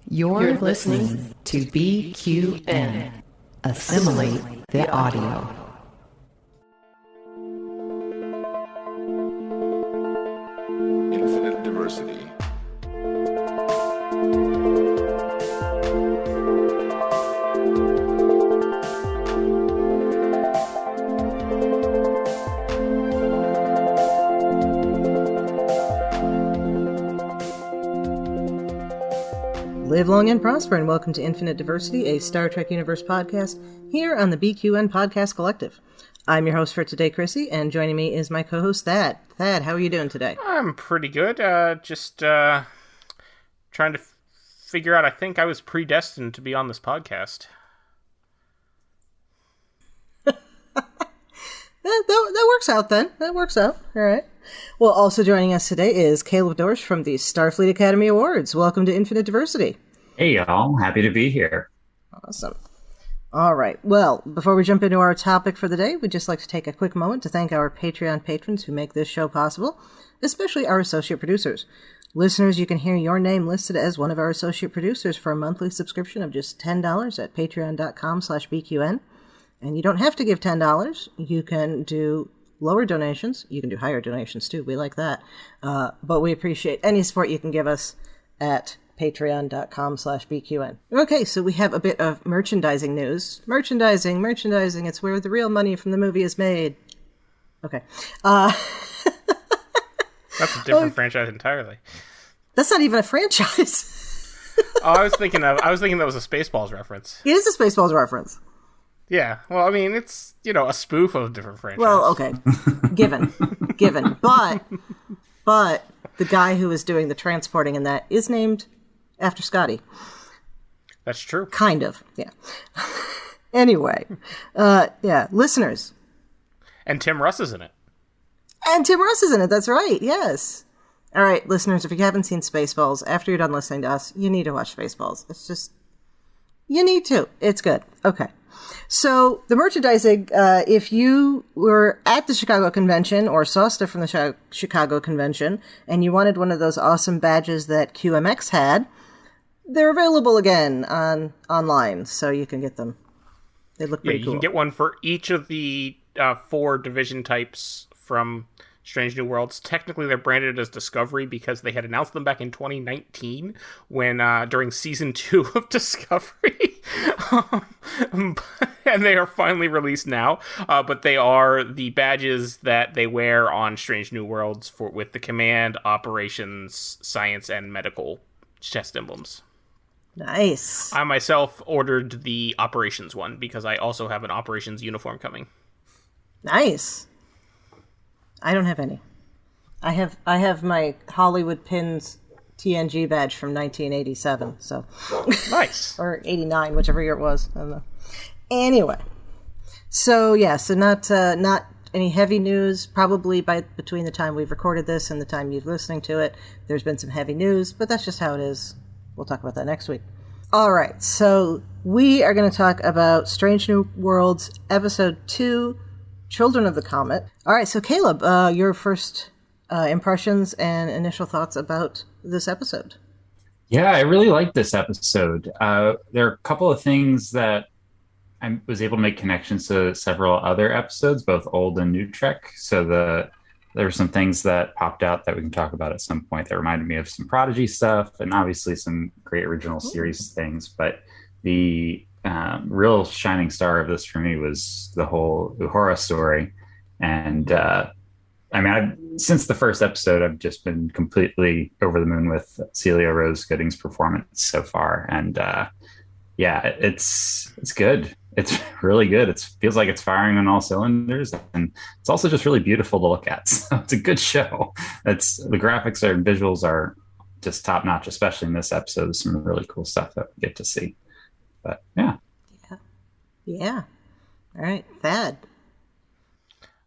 You're listening to BQN. Assimilate the audio. Infinite diversity. Live long and prosper, and welcome to Infinite Diversity, a Star Trek Universe podcast here on the BQN Podcast Collective. I'm your host for today, Chrissie, and joining me is my co-host, Thad. Thad, how are you doing today? I'm pretty good. Just trying to figure out, I think I was predestined to be on this podcast. That works out then. That works out. All right. Well, also joining us today is Caleb Dorsch from the Starfleet Academy Awards. Welcome to Infinite Diversity. Hey, y'all. Happy to be here. Awesome. All right. Well, before we jump into our topic for the day, we'd just like to take a quick moment to thank our Patreon patrons who make this show possible, especially our associate producers. Listeners, you can hear your name listed as one of our associate producers for a monthly subscription of just $10 at patreon.com/BQN. And you don't have to give $10. You can do lower donations. You can do higher donations, too. We like that. But we appreciate any support you can give us at patreon.com/BQN. Okay, so we have a bit of merchandising news. Merchandising. It's where the real money from the movie is made. Okay. That's a different franchise entirely. That's not even a franchise. I was thinking that was a Spaceballs reference. It is a Spaceballs reference. Yeah, well, I mean, it's, a spoof of a different franchise. Well, okay. Given. But the guy who is doing the transporting in that is named after Scotty. That's true. Kind of, yeah. Anyway, listeners. And Tim Russ is in it. That's right, yes. All right, listeners, if you haven't seen Spaceballs, after you're done listening to us, you need to watch Spaceballs. It's just, you need to. It's good. Okay. So the merchandising, if you were at the Chicago Convention or saw stuff from the Chicago Convention and you wanted one of those awesome badges that QMX had, they're available again online, so you can get them. They look pretty cool. You can get one for each of the 4 division types from Strange New Worlds. Technically, they're branded as Discovery because they had announced them back in 2019 when during season 2 of Discovery, and they are finally released now. But they are the badges that they wear on Strange New Worlds with the command, operations, science, and medical chest emblems. Nice. I myself ordered the operations one because I also have an operations uniform coming. Nice. I don't have any. I have my Hollywood Pins TNG badge from 1987. So nice. Or 89, whichever year it was. I don't know. Anyway, so not any heavy news. Probably between the time we've recorded this and the time you're listening to it, there's been some heavy news, but that's just how it is. We'll talk about that next week. All right, so we are going to talk about Strange New Worlds Episode 2. Children of the Comet. All right, so Caleb, your first impressions and initial thoughts about this episode. Yeah, I really liked this episode. There are a couple of things that I was able to make connections to several other episodes, both old and new Trek. So there were some things that popped out that we can talk about at some point that reminded me of some Prodigy stuff and obviously some great original series things. But the real shining star of this for me was the whole Uhura story. And since the first episode, I've just been completely over the moon with Celia Rose Gooding's performance so far. And it's good. It's really good. It feels like it's firing on all cylinders, and it's also just really beautiful to look at. So it's a good show. The graphics and visuals are just top notch, especially in this episode. There's some really cool stuff that we get to see. But yeah. All right, Thad.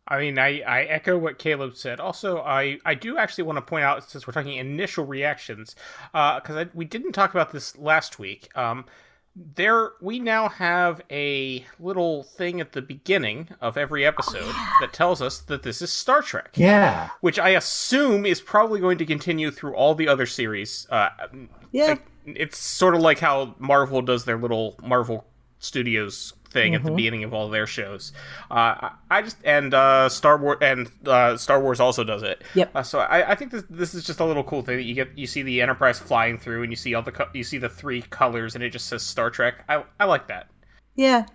I mean, I echo what Caleb said. Also, I do actually want to point out, since we're talking initial reactions, because we didn't talk about this last week. We now have a little thing at the beginning of every episode that tells us that this is Star Trek. Yeah. Which I assume is probably going to continue through all the other series. it's sort of like how Marvel does their little Marvel Studios thing at the beginning of all their shows. Star Wars also does it. Yep. So I think this is just a little cool thing that you see the Enterprise flying through, and you see you see the 3 colors, and it just says Star Trek. I like that. Yeah.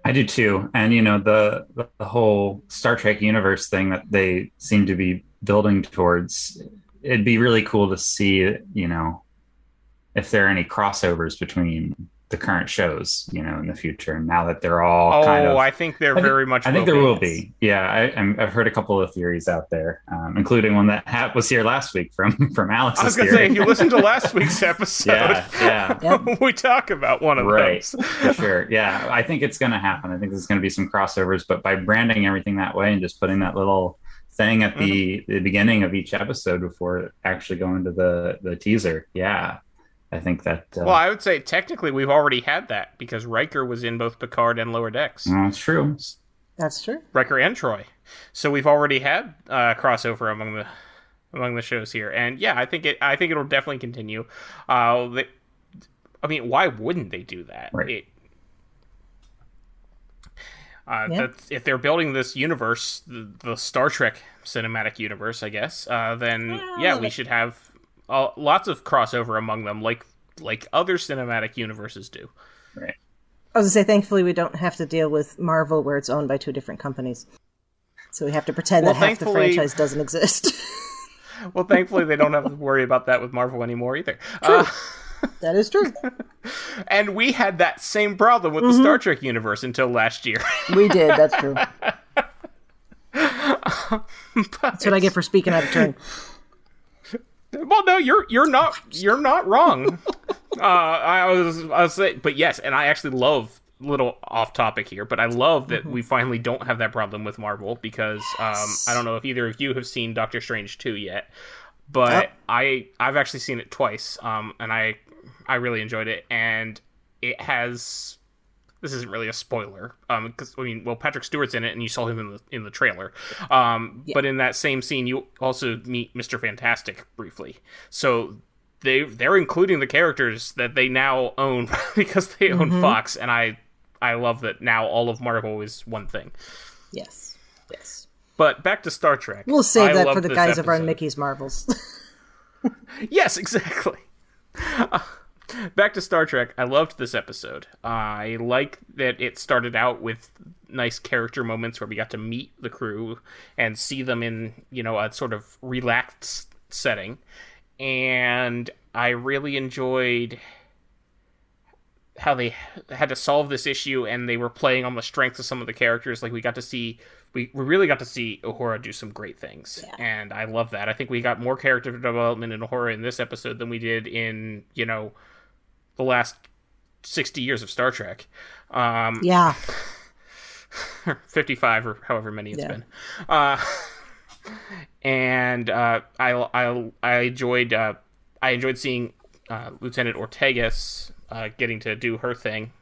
I do too. And, the whole Star Trek universe thing that they seem to be building towards, it'd be really cool to see, if there are any crossovers between the current shows, in the future, now that they're all kind of... I think there very much I think there will be. Yeah, I've heard a couple of theories out there, including one that was here last week from Alex's I was going to say, if you listen to last week's episode, we talk about one of those. For sure. Yeah, I think it's going to happen. I think there's going to be some crossovers, but by branding everything that way and just putting that little thing at the beginning of each episode before actually going to the teaser, I think that... well, I would say technically we've already had that because Riker was in both Picard and Lower Decks. Well, that's true. That's true. Riker and Troy. So we've already had crossover among the shows here, and I think it'll definitely continue. Why wouldn't they do that? Right. That's, if they're building this universe, the Star Trek cinematic universe, I guess, then we should have lots of crossover among them, like other cinematic universes do. Right. I was going to say, thankfully, we don't have to deal with Marvel, where it's owned by 2 different companies. So we have to pretend that half the franchise doesn't exist. Well, thankfully, they don't have to worry about that with Marvel anymore either. True. That is true. And we had that same problem with the Star Trek universe until last year. We did, that's true. That's what I get for speaking out of turn. Well, no, you're not wrong. I was saying, but yes, and I actually love, little off topic here, but I love that we finally don't have that problem with Marvel because I don't know if either of you have seen Doctor Strange 2 yet, but I've actually seen it twice, and I really enjoyed it, and it has... This isn't really a spoiler, because Patrick Stewart's in it, and you saw him in the trailer. But in that same scene, you also meet Mr. Fantastic briefly. So they're including the characters that they now own because they own Fox, and I love that now all of Marvel is one thing. Yes. But back to Star Trek. We'll save that for the guys over on Mickey's Marvels. Yes, exactly. Back to Star Trek. I loved this episode. I like that it started out with nice character moments where we got to meet the crew and see them in, a sort of relaxed setting. And I really enjoyed how they had to solve this issue, and they were playing on the strengths of some of the characters. Like we really got to see Uhura do some great things, and I love that. I think we got more character development in Uhura in this episode than we did in the last 60 years of Star Trek. 55 or however many it's been. And I enjoyed seeing Lieutenant Ortegas getting to do her thing.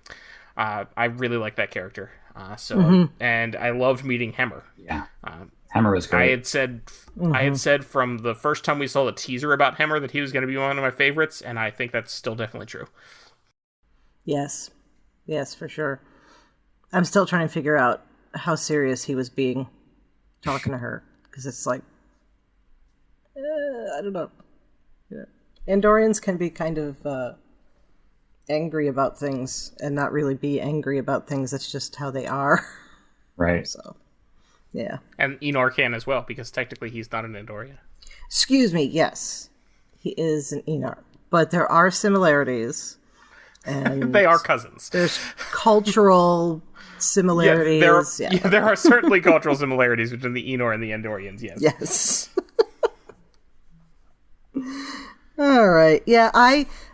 I really like that character. And I loved meeting Hemmer. Yeah. Hemmer was great. I had said from the first time we saw the teaser about Hemmer that he was going to be one of my favorites, and I think that's still definitely true. Yes, for sure. I'm still trying to figure out how serious he was being talking to her, because it's like, I don't know. Yeah. Andorians can be kind of angry about things and not really be angry about things. That's just how they are. Right. So, yeah. And Enor can as well, because technically he's not an Andorian. Excuse me, yes. He is an Enor. But there are similarities. And they are cousins. There's cultural similarities. There are certainly cultural similarities between the Enor and the Andorians, yes. Yes. All right. Yeah,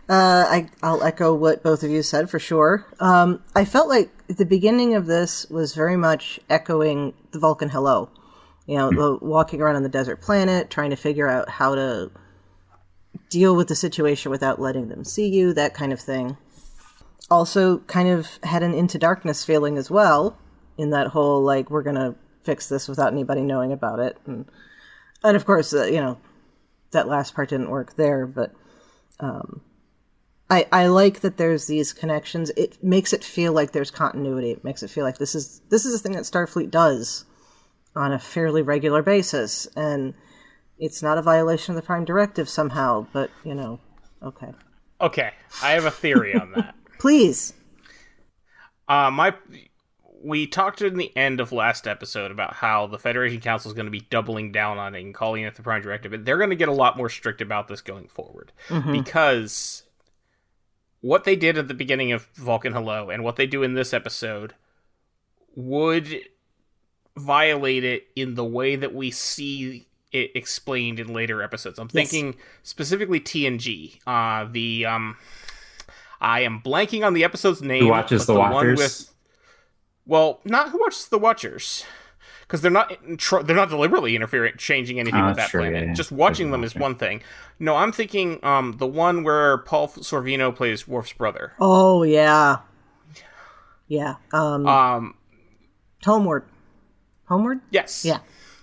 I'll echo what both of you said for sure. I felt like the beginning of this was very much echoing the Vulcan Hello. Walking around on the desert planet, trying to figure out how to deal with the situation without letting them see you, that kind of thing. Also kind of had an Into Darkness feeling as well, in that whole, like, we're going to fix this without anybody knowing about it. And of course, that last part didn't work there, but I like that there's these connections. It makes it feel like there's continuity. It makes it feel like this is a thing that Starfleet does on a fairly regular basis, and it's not a violation of the Prime Directive somehow, but, okay. Okay, I have a theory on that. Please. We talked in the end of last episode about how the Federation Council is going to be doubling down on it and calling it the Prime Directive, but they're going to get a lot more strict about this going forward. Mm-hmm. Because what they did at the beginning of Vulcan Hello and what they do in this episode would violate it in the way that we see it explained in later episodes. I'm thinking specifically TNG. I am blanking on the episode's name. Who watches the Watchers? Not Who Watches the Watchers, because they're not deliberately interfering, changing anything with that planet. Yeah. Just watching them is one thing. No, I'm thinking the one where Paul Sorvino plays Worf's brother. Oh yeah, yeah. Homeward. Yes. Yeah.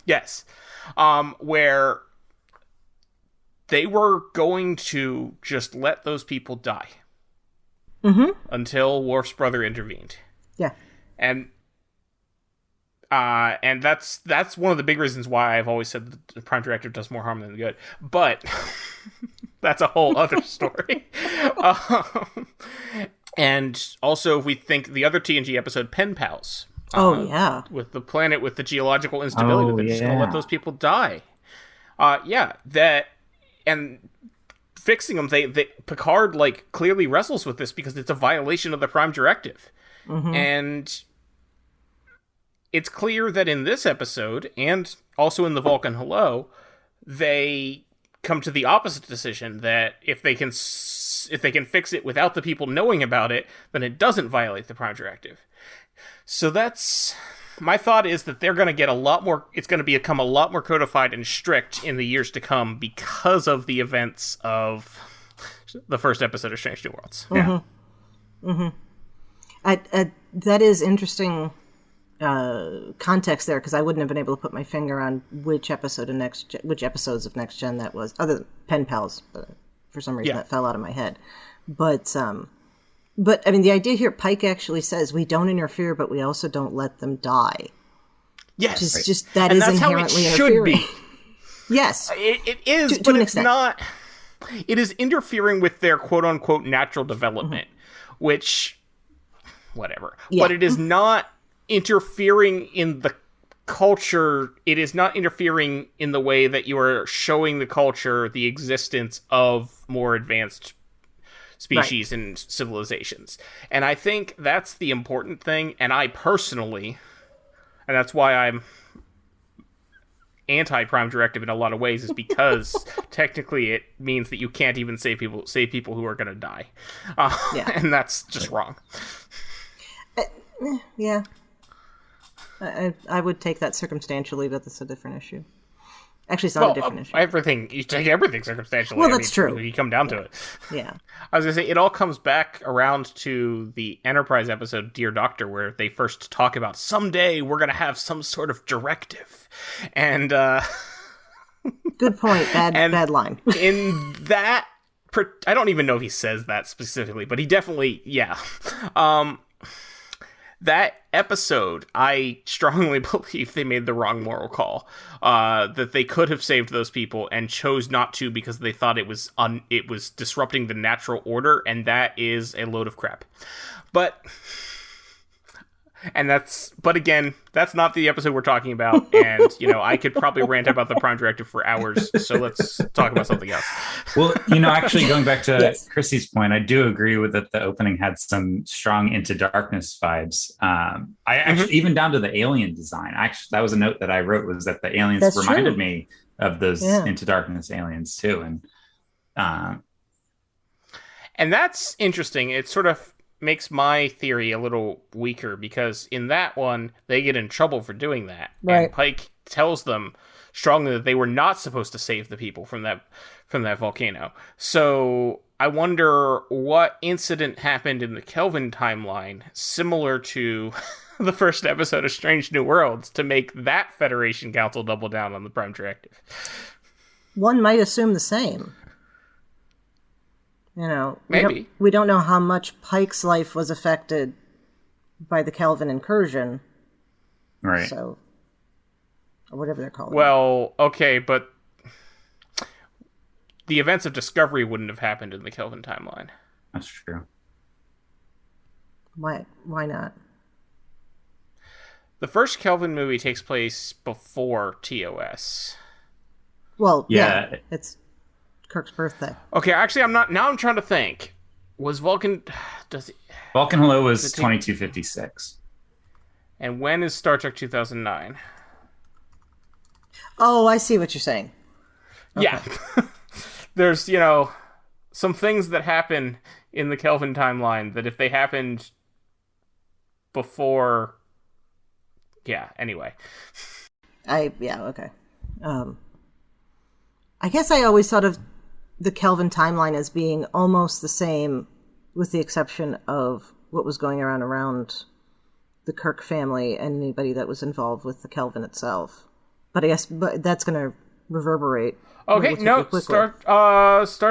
Yes. Where they were going to just let those people die. Mm-hmm. Until Worf's brother intervened. Yeah. And that's one of the big reasons why I've always said that the Prime Directive does more harm than good. But that's a whole other story. And also, if we think the other TNG episode, Pen Pals. With the planet with the geological instability, they're just going to let those people die. And fixing them, Picard clearly wrestles with this because it's a violation of the Prime Directive. Mm-hmm. And it's clear that in this episode, and also in the Vulcan Hello, they come to the opposite decision, that if they can fix it without the people knowing about it, then it doesn't violate the Prime Directive. So that's... My thought is that they're going to get a lot more... It's going to become a lot more codified and strict in the years to come because of the events of the first episode of Strange New Worlds. Yeah. Mm-hmm. That is interesting context there, because I wouldn't have been able to put my finger on which episodes of Next Gen that was, other than Pen Pals. But for some reason that fell out of my head. But I mean, the idea here, Pike actually says, we don't interfere, but we also don't let them die. Yes. Just that is inherently interfering. Should be. Yes. It is, but it's not... It is interfering with their quote-unquote natural development, which... Whatever. Yeah. But it is not interfering in the culture. It is not interfering in the way that you are showing the culture the existence of more advanced species and civilizations. And I think that's the important thing. And I personally, and that's why I'm anti-Prime Directive in a lot of ways, is because technically it means that you can't even save people who are going to die. And that's just wrong. Yeah. I would take that circumstantially, but that's a different issue. Actually, it's not a different issue. You take everything circumstantially. Well, that's true. You come down to it. Yeah. I was going to say, it all comes back around to the Enterprise episode, Dear Doctor, where they first talk about someday we're going to have some sort of directive. And, good point. Bad line. In that, I don't even know if he says that specifically, but he definitely, that episode, I strongly believe they made the wrong moral call. That they could have saved those people and chose not to because they thought it was disrupting the natural order, and that is a load of crap. But again, that's not the episode we're talking about, and I could probably rant about the Prime Directive for hours, so let's talk about something else. Well, actually going back to Chrissie's point, I do agree with that the opening had some strong Into Darkness vibes. I actually, even down to the alien design, actually, that was a note that I wrote, was that the aliens reminded me of those Into Darkness aliens too. And that's interesting. It sort of makes my theory a little weaker, because in that one they get in trouble for doing that, and Pike tells them strongly that they were not supposed to save the people from that volcano. So I wonder what incident happened in the Kelvin timeline, similar to the first episode of Strange New Worlds, to make that Federation Council double down on the Prime Directive. One might assume the same. Maybe. We don't know how much Pike's life was affected by the Kelvin incursion. Right. So, or whatever they're called. Well, okay, but the events of Discovery wouldn't have happened in the Kelvin timeline. That's true. Why not? The first Kelvin movie takes place before TOS. Well, Yeah. It's Kirk's birthday. Okay, actually, I'm trying to think. Was Vulcan... Vulcan Hello was 2256. And when is Star Trek 2009? Oh, I see what you're saying. Okay. Yeah. There's, some things that happen in the Kelvin timeline that if they happened before... Yeah, anyway. Okay. I guess I always thought of the Kelvin timeline as being almost the same, with the exception of what was going around the Kirk family and anybody that was involved with the Kelvin itself. But I guess that's going to reverberate. Okay, no, Star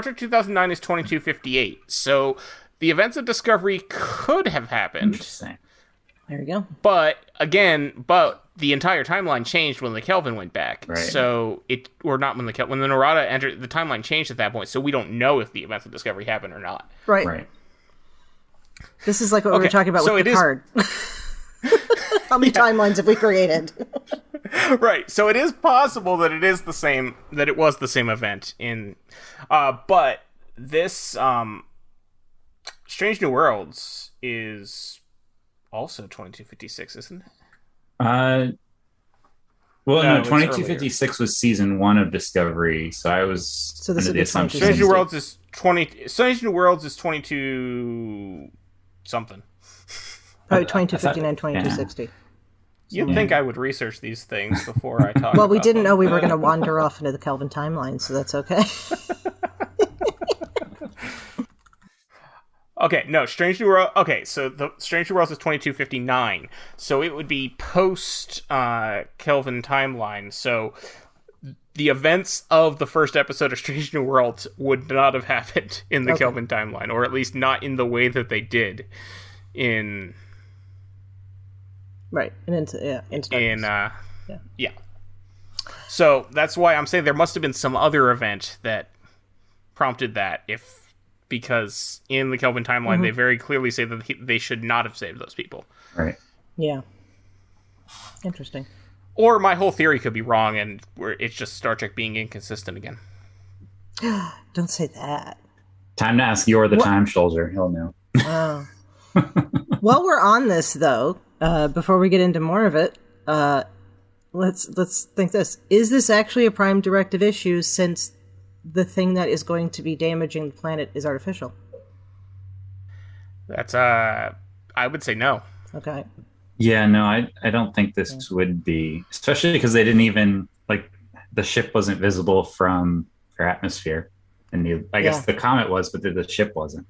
Trek 2009 is 2258. So the events of Discovery could have happened. Interesting. There you go. But the entire timeline changed when the Kelvin went back. Right. So when the Narada entered, the timeline changed at that point. So we don't know if the events of Discovery happened or not. Right. This is like what we were talking about with Picard. How many timelines have we created? Right. So it is possible that it is the same, that it was the same event in, but this, Strange New Worlds is also 2256, isn't it? No, 2256 was season 1 of Discovery, so I was this under the assumption. Strange New Worlds is 22 something. Probably 2259, 2260. You'd think I would research these things before I talk. Well, we didn't know we were going to wander off into the Kelvin timeline, so that's okay. Okay, no, Strange New World. Okay, so the Strange New Worlds is 2259, so it would be post Kelvin timeline. So the events of the first episode of Strange New Worlds would not have happened in the Kelvin timeline, or at least not in the way that they did in. Right, and yeah. So that's why I'm saying there must have been some other event that prompted that, because in the Kelvin timeline they very clearly say that they should not have saved those people. Right. Yeah. Interesting. Or my whole theory could be wrong, and it's just Star Trek being inconsistent again. Don't say that. Time to ask Yor the Time Soldier. He'll know. Oh. While we're on this, though, before we get into more of it, let's think this. Is this actually a Prime Directive issue, since the thing that is going to be damaging the planet is artificial? That's, I would say no. Okay. Yeah, no, I don't think this would be, especially because they didn't even, the ship wasn't visible from their atmosphere. And I guess the comet was, but the ship wasn't.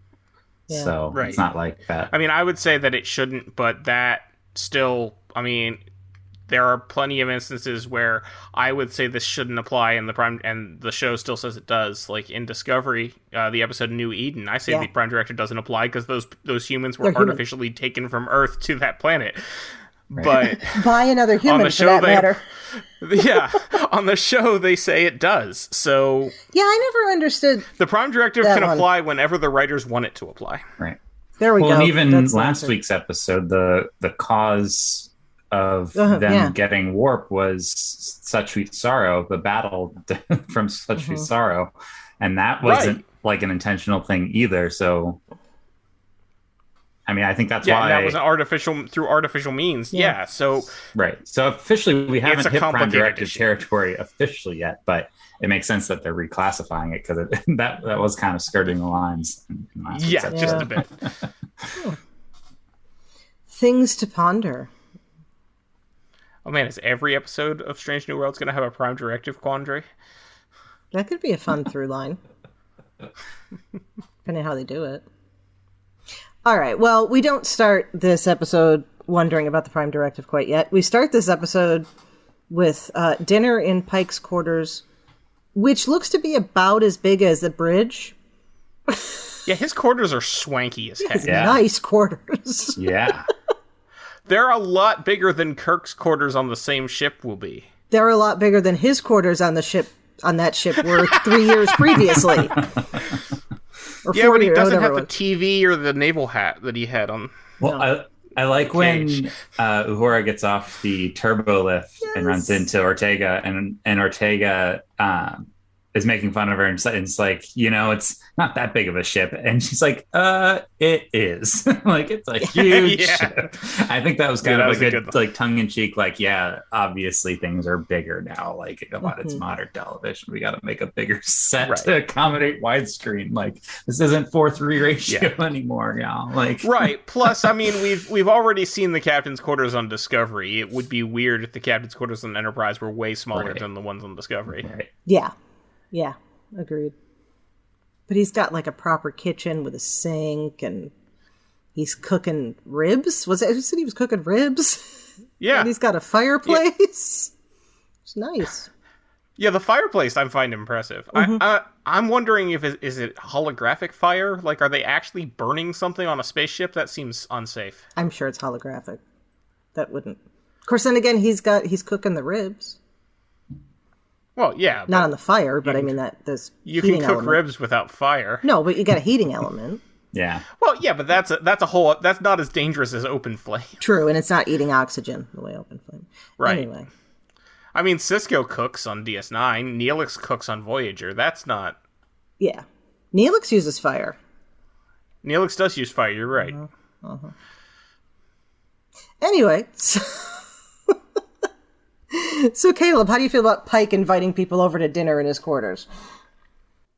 Yeah. So it's not like that. I mean, I would say that it shouldn't, but that still, there are plenty of instances where I would say this shouldn't apply, and the show still says it does. Like in Discovery, the episode New Eden, I say the Prime Directive doesn't apply because those humans were artificially taken from Earth to that planet. Right. But by another human, for that matter. Yeah, on the show they say it does. So yeah, I never understood. The Prime Directive can apply whenever the writers want it to apply. Right. There we go. And even last week's episode, the cause of them getting warp was Such Sweet Sorrow, the battle from Such Sweet Sorrow, and that wasn't an intentional thing either. So, I think that's why that was through artificial means. Yeah. So So officially, we haven't hit Prime Directive territory officially yet, but it makes sense that they're reclassifying it because that was kind of skirting the lines. Just a bit. Things to ponder. Oh man, is every episode of Strange New Worlds going to have a Prime Directive quandary? That could be a fun through line. Depending on how they do it. All right, well, we don't start this episode wondering about the Prime Directive quite yet. We start this episode with dinner in Pike's quarters, which looks to be about as big as the bridge Yeah, his quarters are swanky as heck. Nice quarters. Yeah. They're a lot bigger than Kirk's quarters on the same ship will be. They're a lot bigger than his quarters on that ship were 3 years previously. Or yeah, but he years, doesn't have the TV or the naval hat that he had on. Well, no. I like when Uhura gets off the turbo lift and runs into Ortega, and Ortega is making fun of her, and it's like, it's not that big of a ship, and she's like, it is. Like, it's a huge ship. I think that was kind of a good like tongue-in-cheek, like, yeah, obviously things are bigger now, like, come on, it's modern television, we got to make a bigger set to accommodate widescreen, like, this isn't 4:3 ratio anymore now, like. Right, plus, I mean, we've already seen the captain's quarters on Discovery. It would be weird if the captain's quarters on Enterprise were way smaller than the ones on Discovery. Right. Yeah, agreed. But he's got like a proper kitchen with a sink, and he's cooking ribs. Who said he was cooking ribs? Yeah. And he's got a fireplace. Yeah. It's nice. Yeah, the fireplace I find impressive. Mm-hmm. I'm wondering if is it holographic fire? Like, are they actually burning something on a spaceship? That seems unsafe. I'm sure it's holographic. That wouldn't. Of course, then again, he's cooking the ribs. Well, yeah. Not on the fire, but I mean that there's you can cook ribs without fire. No, but you got a heating element. Yeah. Well, yeah, but that's not as dangerous as open flame. True, and it's not eating oxygen the way open flame. Right. Anyway. I mean, Sisko cooks on DS9. Neelix cooks on Voyager. That's not. Yeah. Neelix uses fire. Neelix does use fire. You're right. Anyway. So, Caleb, how do you feel about Pike inviting people over to dinner in his quarters?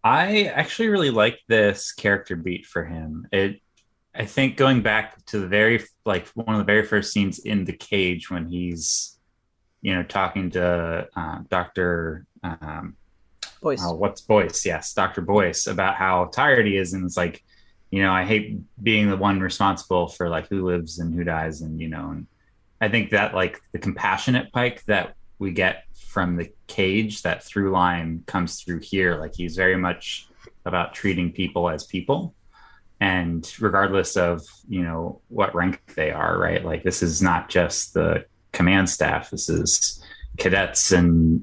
I actually really like this character beat for him. I think going back to one of the very first scenes in the cage when he's, talking to Dr. Boyce. What's Boyce? Yes, Dr. Boyce, about how tired he is. And it's like, I hate being the one responsible for like who lives and who dies. And, and I think that like the compassionate Pike that we get from the cage, that through line comes through here. Like he's very much about treating people as people, and regardless of, what rank they are, right? Like this is not just the command staff. This is cadets and,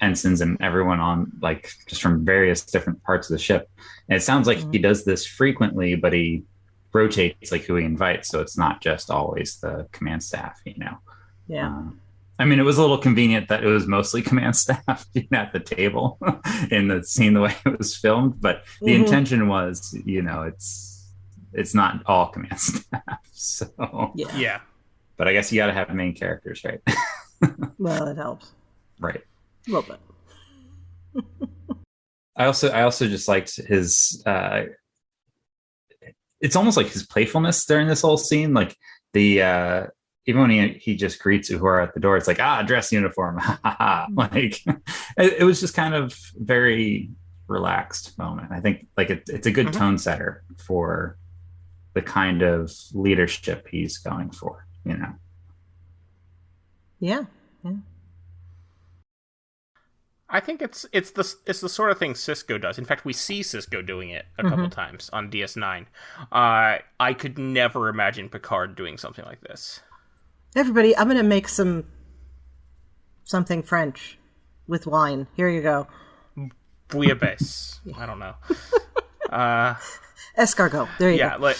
ensigns and everyone on like just from various different parts of the ship. And it sounds like he does this frequently, but he rotates like who he invites, so it's not just always the command staff. Yeah. I mean, it was a little convenient that it was mostly command staff at the table in the scene the way it was filmed, but the intention was, it's not all command staff. So yeah. But I guess you got to have main characters, right? Well, it helps. Right. A little bit. I also just liked his. It's almost like his playfulness during this whole scene, like the even when he just greets Uhura at the door, it's like dress uniform, like it was just kind of very relaxed moment. I think like it's a good tone setter for the kind of leadership he's going for, Yeah. I think it's the sort of thing Sisko does. In fact, we see Sisko doing it a couple times on DS9. I could never imagine Picard doing something like this. Everybody, I'm going to make something French with wine. Here you go. Bouillabaisse. I don't know. Escargot. There you go.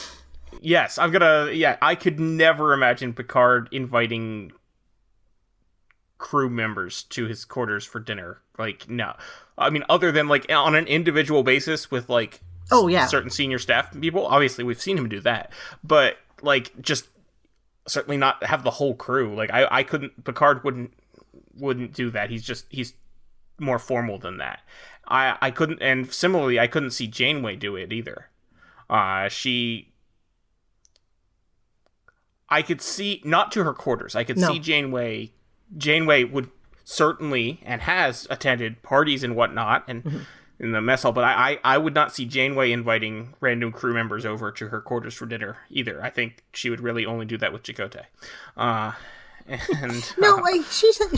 Yes, I could never imagine Picard inviting crew members to his quarters for dinner. Like, no. I mean, other than like on an individual basis with like certain senior staff people. Obviously, we've seen him do that. But like, just certainly not have the whole crew. Like, I couldn't. Picard wouldn't do that. He's more formal than that. I couldn't, and similarly, I couldn't see Janeway do it either. I could see, not to her quarters. I could see Janeway. Janeway would certainly and has attended parties and whatnot and in the mess hall, but I would not see Janeway inviting random crew members over to her quarters for dinner either. I think she would really only do that with Chakotay.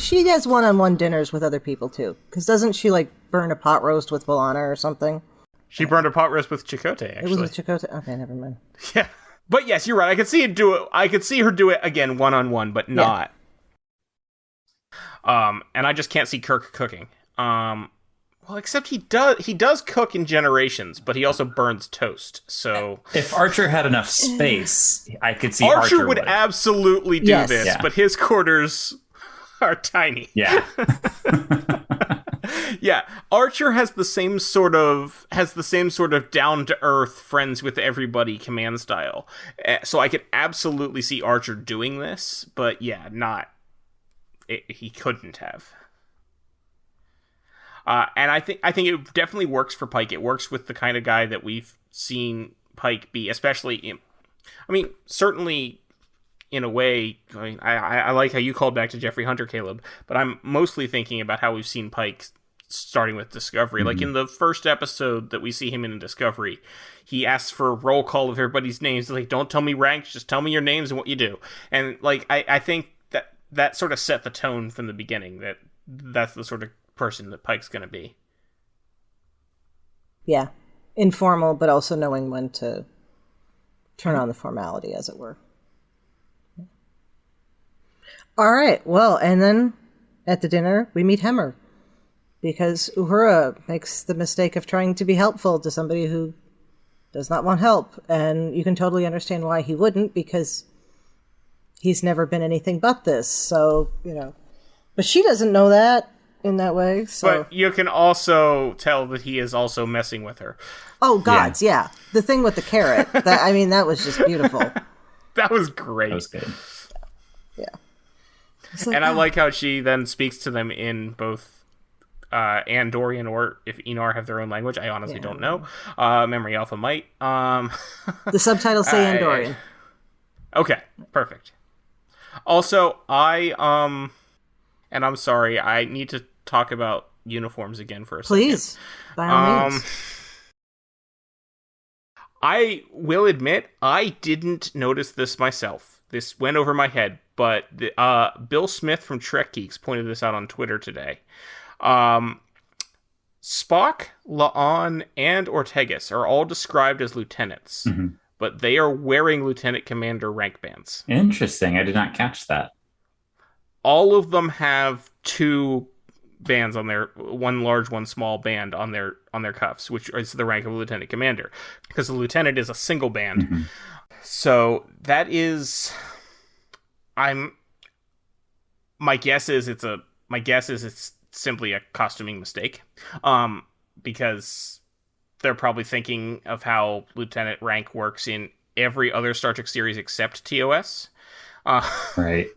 She has one-on-one dinners with other people too. Because doesn't she like burn a pot roast with B'Elanna or something? She burned a pot roast with Chakotay, actually. It was with Chakotay? Okay, never mind. Yeah. But yes, you're right. I could see her do it again one-on-one, but not. And I just can't see Kirk cooking. Well, except he does cook in Generations, but he also burns toast. So if Archer had enough space, I could see Archer would absolutely do this, but his quarters are tiny. Yeah. Yeah, Archer has the same sort of down to earth, friends with everybody command style. So I could absolutely see Archer doing this, but yeah, he couldn't have. And I think it definitely works for Pike. It works with the kind of guy that we've seen Pike be, especially certainly in a way. I like how you called back to Jeffrey Hunter, Caleb, but I'm mostly thinking about how we've seen Pike starting with Discovery. Like in the first episode that we see him in Discovery, he asks for a roll call of everybody's names. Like, don't tell me ranks, just tell me your names and what you do. And like, I think that sort of set the tone from the beginning, that's the sort of person that Pike's going to be. Yeah. Informal, but also knowing when to turn on the formality, as it were. All right. Well, and then at the dinner, we meet Hemmer. Because Uhura makes the mistake of trying to be helpful to somebody who does not want help. And you can totally understand why he wouldn't, because he's never been anything but this. So, But she doesn't know that in that way. So. But you can also tell that he is also messing with her. Oh, gods, yeah. The thing with the carrot. That was just beautiful. That was great. That was good. Yeah. Like, and I like how she then speaks to them in both Andorian, or if Enar have their own language, I honestly don't know. Memory Alpha might. The subtitles say Andorian. Okay, perfect. Also, and I'm sorry, I need to talk about uniforms again for a second. Please, by all means. I will admit, I didn't notice this myself. This went over my head, but Bill Smith from Trek Geeks pointed this out on Twitter today. Spock, La'an, and Ortegas are all described as lieutenants, but they are wearing lieutenant commander rank bands. Interesting. I did not catch that. All of them have two bands on their, one large, one small band on their cuffs, which is the rank of lieutenant commander, because the lieutenant is a single band. So that is, my guess is it's simply a costuming mistake, because they're probably thinking of how lieutenant rank works in every other Star Trek series except TOS, right?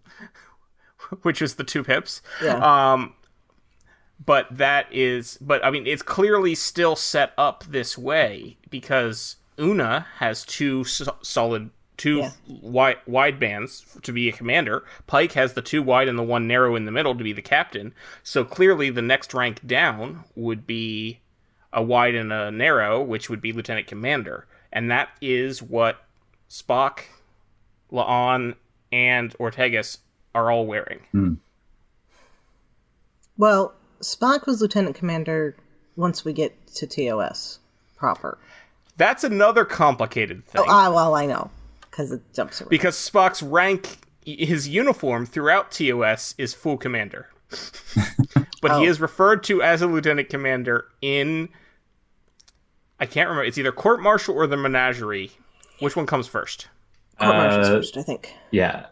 Which is the two pips. Yeah. But it's clearly still set up this way because Una has two wide bands to be a commander. Pike has the two wide and the one narrow in the middle to be the captain. So clearly the next rank down would be a wide and a narrow, which would be lieutenant commander. And that is what Spock, La'an, and Ortegas are all wearing. Well, Spock was lieutenant commander once we get to TOS proper. That's another complicated thing. Well, I know. Because it jumps around. Because Spock's rank, his uniform throughout TOS is full commander. But he is referred to as a lieutenant commander in, I can't remember, it's either Court Martial or the Menagerie. Which one comes first? Court Martial's first, I think. Yeah.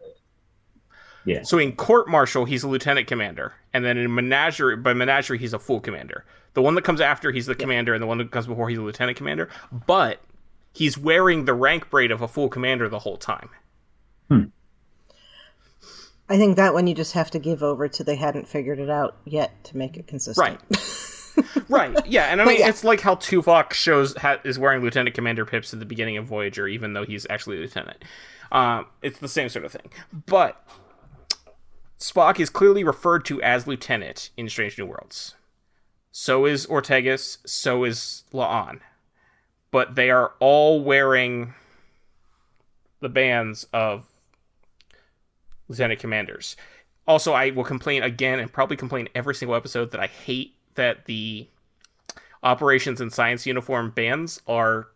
So in Court Martial, he's a lieutenant commander. And then in Menagerie, he's a full commander. The one that comes after, he's the commander, and the one that comes before, he's a lieutenant commander. But he's wearing the rank braid of a full commander the whole time. I think that one you just have to give over to they hadn't figured it out yet to make it consistent. Right, yeah. And I mean, it's like how Tuvok is wearing lieutenant commander pips at the beginning of Voyager, even though he's actually a lieutenant. It's the same sort of thing. But Spock is clearly referred to as lieutenant in Strange New Worlds. So is Ortegas, so is La'an. But they are all wearing the bands of lieutenant commanders. Also, I will complain again, and probably complain every single episode, that I hate that operations and science uniform bands are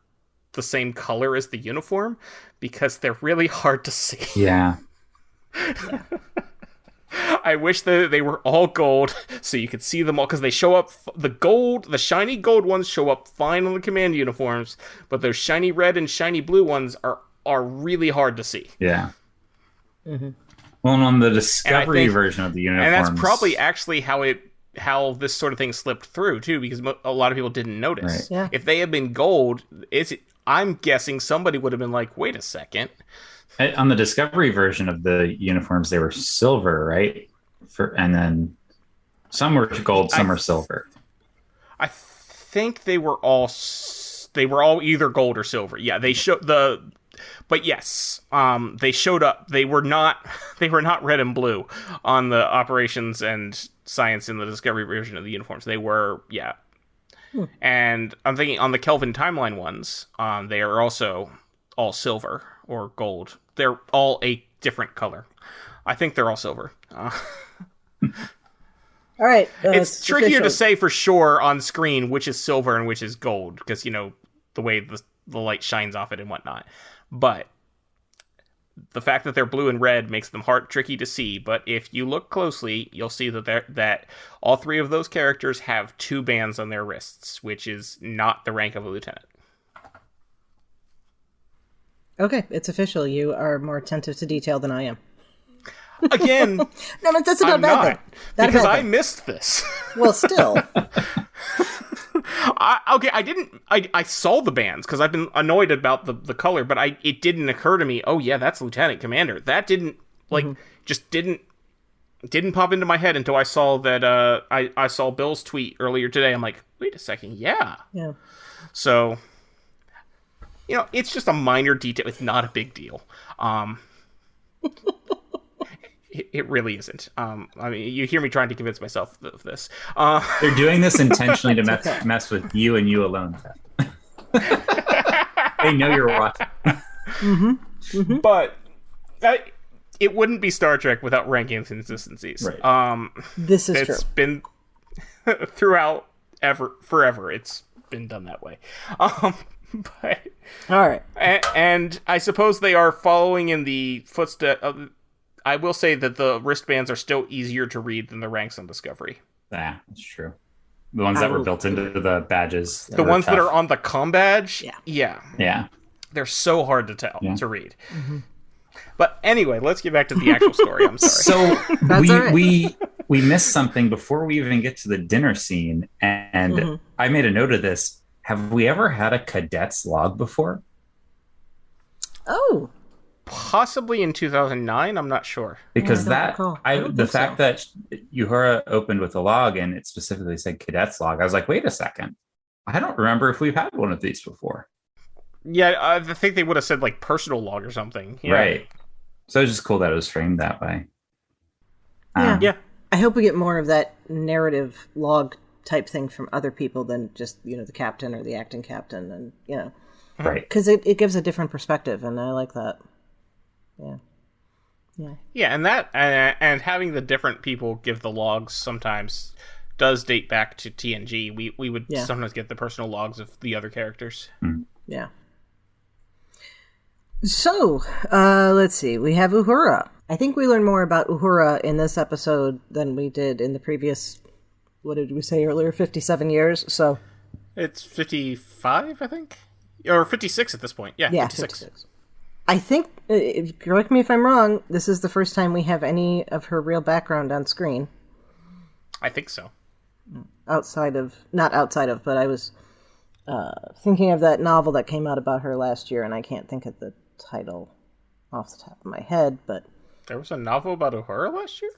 the same color as the uniform because they're really hard to see. Yeah. I wish that they were all gold so you could see them all, because they show up, the shiny gold ones show up fine on the command uniforms, but those shiny red and shiny blue ones are really hard to see. Yeah. Mm-hmm. Well, and on the Discovery version of the uniforms, and that's probably actually how this sort of thing slipped through too, because a lot of people didn't notice. Right. Yeah. If they had been gold, I'm guessing somebody would have been like, wait a second. On the Discovery version of the uniforms, they were silver, right? And then some were gold, some were silver. I think they were all either gold or silver. Yeah, they showed but yes, they showed up. They were not red and blue on the operations and science in the Discovery version of the uniforms. They were, yeah. And I'm thinking on the Kelvin timeline ones, they are also all silver or gold. They're all a different color. I think they're all silver. All right. It's trickier to say for sure on screen which is silver and which is gold, because, the way the light shines off it and whatnot. But the fact that they're blue and red makes them tricky to see. But if you look closely, you'll see that all three of those characters have 2 bands on their wrists, which is not the rank of a lieutenant. Okay, it's official. You are more attentive to detail than I am. Again, no, but that's not I'm bad not, thing. because I missed this. Well, still. I saw the bands because I've been annoyed about the color, but it didn't occur to me, oh yeah, that's Lieutenant Commander. That didn't, just didn't pop into my head until I saw that, I saw Bill's tweet earlier today. I'm like, wait a second, yeah. Yeah. So, it's just a minor detail. It's not a big deal. It really isn't. I mean, you hear me trying to convince myself of this. They're doing this intentionally to mess with you and you alone. They know you're watching. Mm-hmm. Mm-hmm. But it wouldn't be Star Trek without ranking inconsistencies. Right. This is true. It's been throughout forever. It's been done that way. But all right, and I suppose they are following in the footsteps. I will say that the wristbands are still easier to read than the ranks on Discovery. Yeah, that's true. The ones that were built into the badges. The ones that are on the com badge. Yeah. They're so hard to to read. Mm-hmm. But anyway, let's get back to the actual story. I'm sorry. So we missed something before we even get to the dinner scene, and I made a note of this. Have we ever had a cadet's log before? Oh. Possibly in 2009, I'm not sure. Because the fact that Uhura opened with a log and it specifically said cadet's log, I was like, wait a second. I don't remember if we've had one of these before. Yeah, I think they would have said personal log or something. Yeah. Right. So it's just cool that it was framed that way. Yeah. I hope we get more of that narrative log type thing from other people than just, the captain or the acting captain, and, Right. Because it gives a different perspective, and I like that. Yeah, and that and having the different people give the logs sometimes does date back to TNG. We would sometimes get the personal logs of the other characters. Yeah. So, let's see. We have Uhura. I think we learned more about Uhura in this episode than we did in the previous, what did we say earlier, 57 years? So it's 55, I think? Or 56 at this point. Yeah, 56. I think, correct me if I'm wrong, this is the first time we have any of her real background on screen. I think so. Not outside of, but I was thinking of that novel that came out about her last year, and I can't think of the title off the top of my head, but... There was a novel about Uhura last year?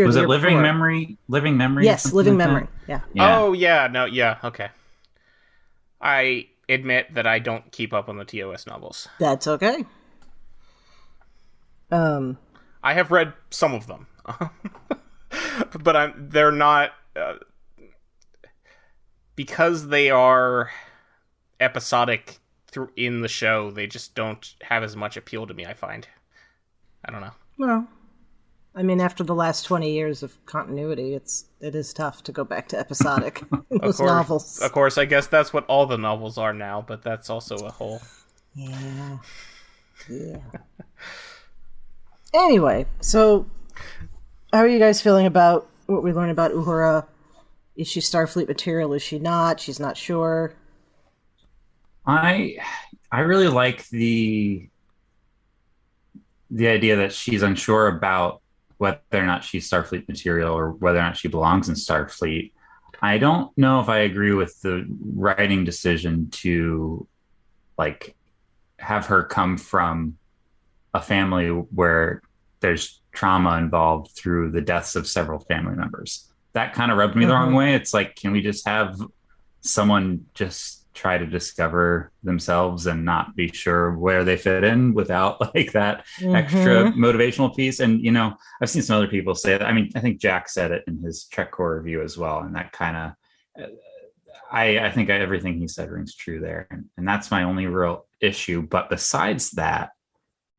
Was it Living Memory? Living Memory? Yes, Living Memory, yeah. Oh, yeah, no, yeah, okay. I admit that I don't keep up on the TOS novels. That's okay. I have read some of them. But they're not... because they are episodic in the show, they just don't have as much appeal to me, I find. I don't know. Well, I mean, after the last 20 years of continuity, it is tough to go back to episodic in those novels. Of course, I guess that's what all the novels are now, but that's also a whole... Yeah. Anyway, so how are you guys feeling about what we learned about Uhura? Is she Starfleet material? Is she not? She's not sure. I really like the idea that she's unsure about whether or not she's Starfleet material or whether or not she belongs in Starfleet. I don't know if I agree with the writing decision to like have her come from a family where there's trauma involved through the deaths of several family members. That kind of rubbed me the wrong way. It's like, can we just have someone just try to discover themselves and not be sure where they fit in without like that extra motivational piece? And, you know, I've seen some other people say that. I mean, I think Jack said it in his Trek Core review as well. And that kind of, I think everything he said rings true there. And that's my only real issue. But besides that,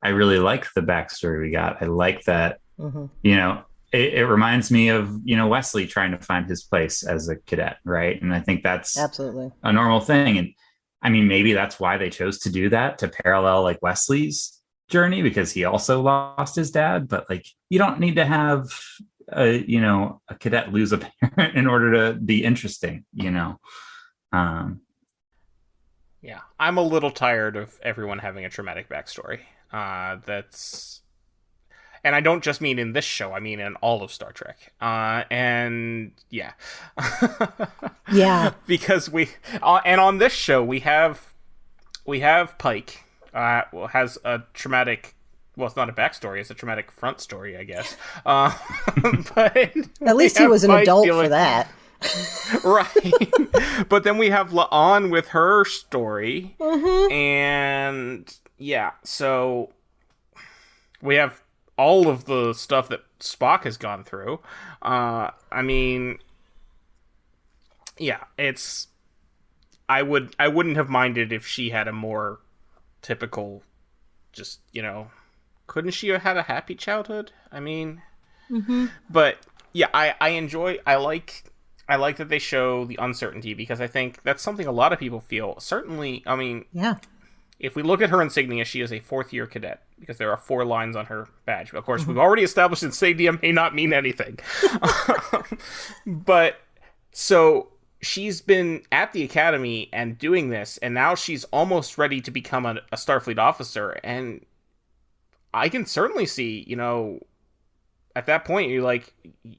I really like the backstory we got. I like that, you know, it reminds me of, you know, Wesley trying to find his place as a cadet, right? And I think that's absolutely a normal thing. And I mean, maybe that's why they chose to do that, to parallel like Wesley's journey, because he also lost his dad. But like, you don't need to have a cadet lose a parent in order to be interesting, you know. Yeah, I'm a little tired of everyone having a traumatic backstory. And I don't just mean in this show, I mean in all of Star Trek. And yeah. Yeah. Because and on this show, we have Pike, has a traumatic, well, it's not a backstory, it's a traumatic front story, I guess. But at least he was an adult for that. Right. But then we have La'an with her story. And yeah, so we have all of the stuff that Spock has gone through. I mean, yeah, I wouldn't have minded if she had a more typical, just, you know, couldn't she have had a happy childhood? I mean, but yeah, I like that they show the uncertainty, because I think that's something a lot of people feel. Certainly, I mean, yeah. If we look at her insignia, she is a fourth-year cadet, because there are 4 lines on her badge. Of course, we've already established insignia may not mean anything. But, so, she's been at the Academy and doing this, and now she's almost ready to become a Starfleet officer, and I can certainly see, you know, at that point, you're like,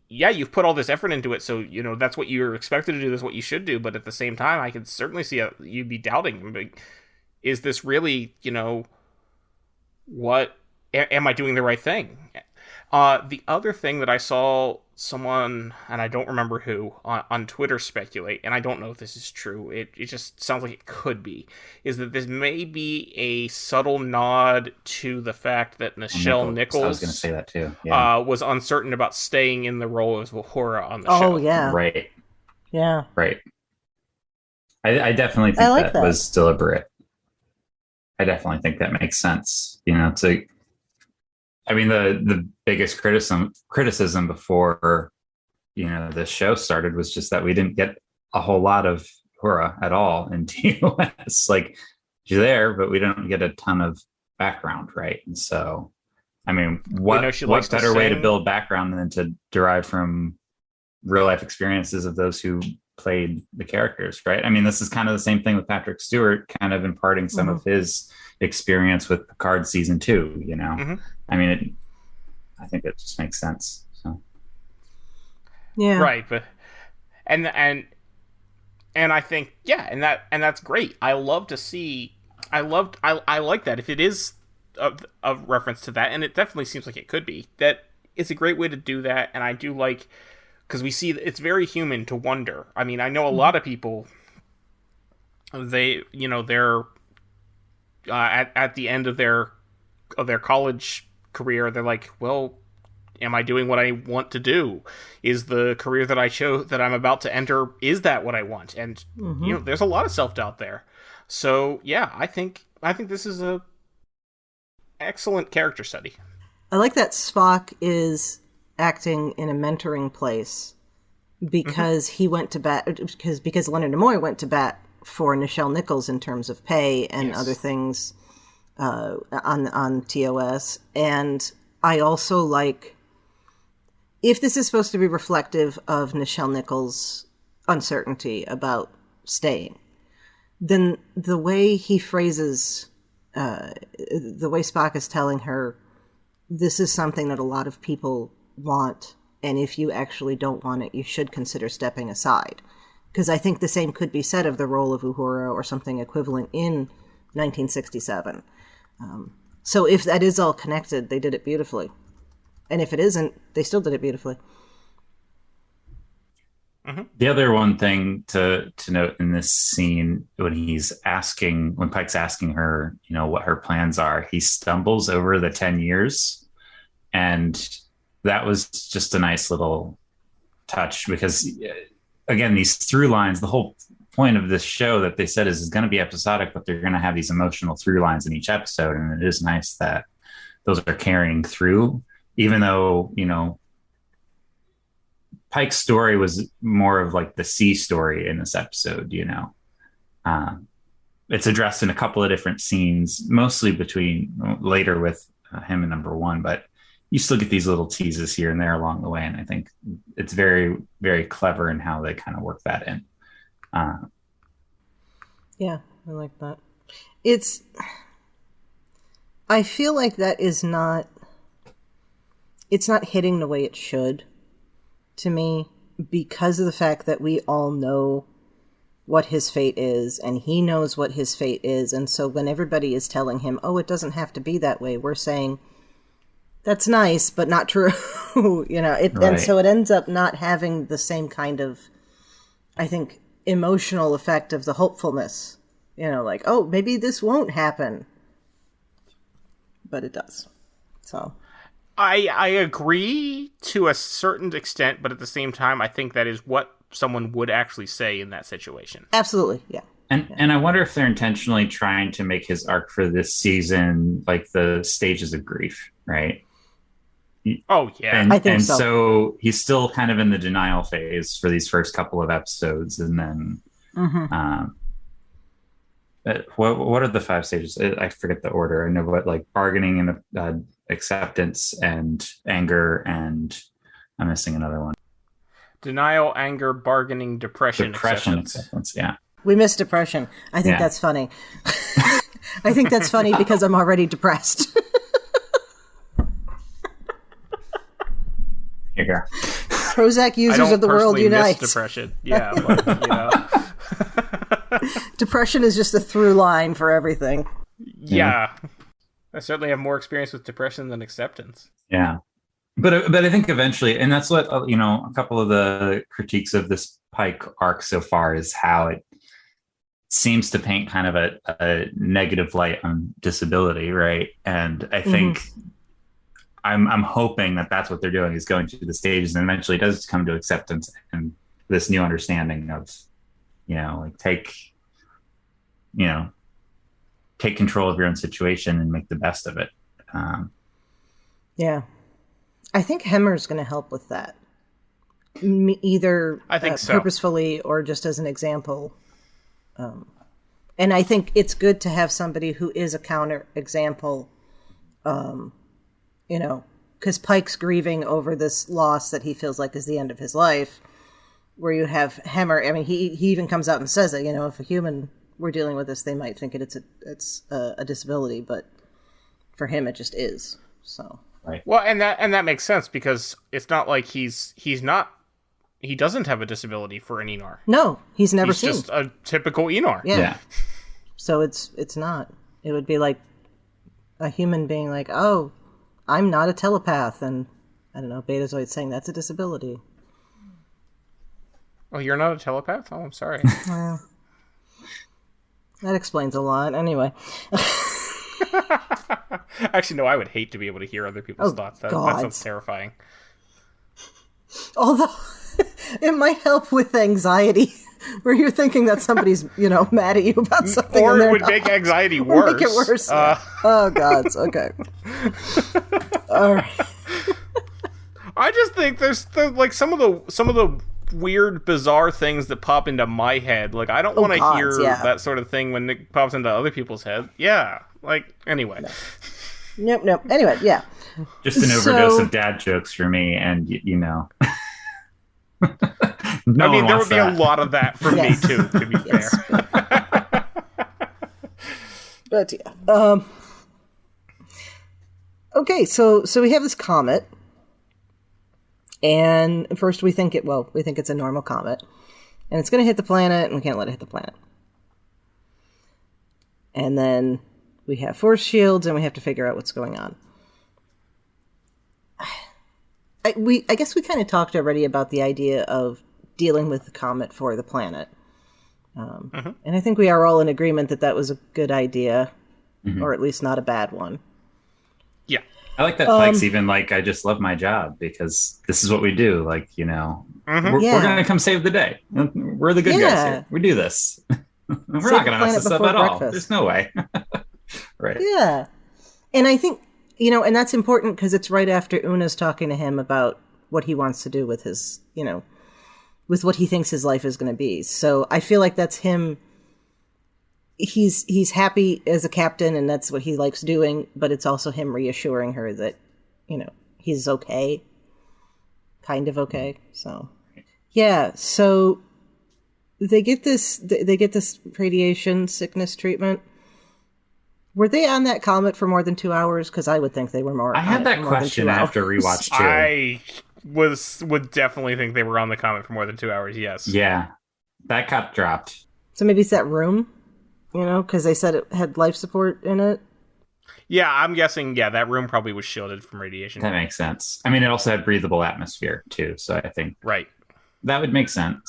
yeah, you've put all this effort into it, so, you know, that's what you're expected to do, that's what you should do, but at the same time, I can certainly see you'd be doubting, like, is this really, you know, am I doing the right thing? The other thing that I saw someone, and I don't remember who, on Twitter speculate, and I don't know if this is true, it just sounds like it could be, is that this may be a subtle nod to the fact that Nichelle Nichols, I was going to say that too. Yeah. Was uncertain about staying in the role of Uhura on the show. Oh, yeah. Right. Yeah. Right. I definitely think that was deliberate. I definitely think that makes sense. You know, I mean, the biggest criticism before, you know, this show started was just that we didn't get a whole lot of Uhura at all in TOS. Like, she's there, but we don't get a ton of background, right? And so, I mean, what better way to build background than to derive from real life experiences of those who played the characters, right? I mean, this is kind of the same thing with Patrick Stewart, kind of imparting some of his experience with Picard season 2, you know? I mean, I think it just makes sense. So, yeah, right. But and I think, yeah, and that's great. I love to see. I like that if it is a reference to that, and it definitely seems like it could be. That it's a great way to do that, and I do like, because we see it's very human to wonder. I mean, I know a lot of people, they're at the end of their college career, they're like, well, am I doing what I want to do? Is the career that I chose, that I'm about to enter, is that what I want? And you know, there's a lot of self-doubt there. So yeah, I think this is a excellent character study. I like that Spock is acting in a mentoring place because he went to bat, because Leonard Nimoy went to bat for Nichelle Nichols in terms of pay and other things on TOS. And I also like, if this is supposed to be reflective of Nichelle Nichols' uncertainty about staying, then the way he phrases, the way Spock is telling her, this is something that a lot of people want, and if you actually don't want it, you should consider stepping aside. Because I think the same could be said of the role of Uhura or something equivalent in 1967. So if that is all connected, they did it beautifully. And if it isn't, they still did it beautifully. The other one thing to note in this scene, when Pike's asking her, what her plans are, he stumbles over the 10 years. And that was just a nice little touch because, again, these through lines, the whole point of this show that they said is going to be episodic, but they're going to have these emotional through lines in each episode. And it is nice that those are carrying through, even though, Pike's story was more of like the C story in this episode, It's addressed in a couple of different scenes, mostly later with him and number one, but you still get these little teases here and there along the way. And I think it's very, very clever in how they kind of work that in. Yeah, I like that. I feel like that is it's not hitting the way it should to me, because of the fact that we all know what his fate is, and he knows what his fate is. And so when everybody is telling him, oh, it doesn't have to be that way, we're saying, that's nice, but not true. Right. And so it ends up not having the same kind of, I think, emotional effect of the hopefulness. Like, oh, maybe this won't happen. But it does. So I agree to a certain extent, but at the same time, I think that is what someone would actually say in that situation. Absolutely, yeah. And I wonder if they're intentionally trying to make his arc for this season like the stages of grief, right? Oh, yeah. I think so. And so he's still kind of in the denial phase for these first couple of episodes, and then what are the 5 stages? I forget the order. I know what, like, bargaining and acceptance and anger, and I'm missing another one. Denial, anger, bargaining, depression, acceptance. Yeah. We missed depression. I think that's funny. I think that's funny because I'm already depressed. Here you go. Prozac users of the world unite. Miss depression. Yeah, but, Depression is just a through line for everything. Yeah. I certainly have more experience with depression than acceptance. Yeah. But I think eventually, and that's what, a couple of the critiques of this Pike arc so far is how it seems to paint kind of a negative light on disability, right? And I think I'm hoping that that's what they're doing, is going through the stages, and eventually it does come to acceptance and this new understanding of, take control of your own situation and make the best of it. Yeah. I think Hemmer's going to help with that. Either I think so. Purposefully or just as an example. And I think it's good to have somebody who is a counter example, because Pike's grieving over this loss that he feels like is the end of his life, where you have Hemmer. I mean, he even comes out and says it, if a human were dealing with this, they might think it's a disability, but for him, it just is. So. Right. Well, and that makes sense, because it's not like he doesn't have a disability for an Enar. No, he's never seen. He's just a typical Enar. Yeah. So it's not. It would be like a human being like, oh, I'm not a telepath, and I don't know, Betazoid saying that's a disability. Oh, you're not a telepath? Oh, I'm sorry. Well, that explains a lot. Anyway. Actually, no, I would hate to be able to hear other people's thoughts. That sounds terrifying. Although, it might help with anxiety, where you're thinking that somebody's, mad at you about something. Or it would make anxiety worse. Make it worse. Oh, God. Okay. All right. I just think there's like some of the weird, bizarre things that pop into my head. Like, I don't want to hear that sort of thing when it pops into other people's head. Yeah. Like, anyway. Nope. Anyway, yeah. Just an overdose of dad jokes for me, and no. I mean, there would be a lot of that for me too, to be fair. But yeah. Okay, so we have this comet, and first we think it's a normal comet, and it's going to hit the planet, and we can't let it hit the planet. And then we have force shields, and we have to figure out what's going on. I guess we kind of talked already about the idea of dealing with the comet for the planet. And I think we are all in agreement that was a good idea, or at least not a bad one. Yeah. I like that Pike's even like, I just love my job because this is what we do. Like, we're going to come save the day. We're the good guys here. We do this. We're not going to mess this up at all. There's no way. Right. Yeah. And I think, and that's important because it's right after Una's talking to him about what he wants to do with his, with what he thinks his life is going to be. So I feel like that's him. He's happy as a captain and that's what he likes doing, but it's also him reassuring her that, he's okay. Kind of okay. So, yeah. So they get this radiation sickness treatment. Were they on that comet for more than 2 hours? Because I would think they were more. I had that question after rewatch too. I would definitely think they were on the comet for more than 2 hours. Yes. Yeah, that got dropped. So maybe it's that room, because they said it had life support in it. Yeah, I'm guessing. Yeah, that room probably was shielded from radiation. That makes sense. I mean, it also had breathable atmosphere too, so I think that would make sense.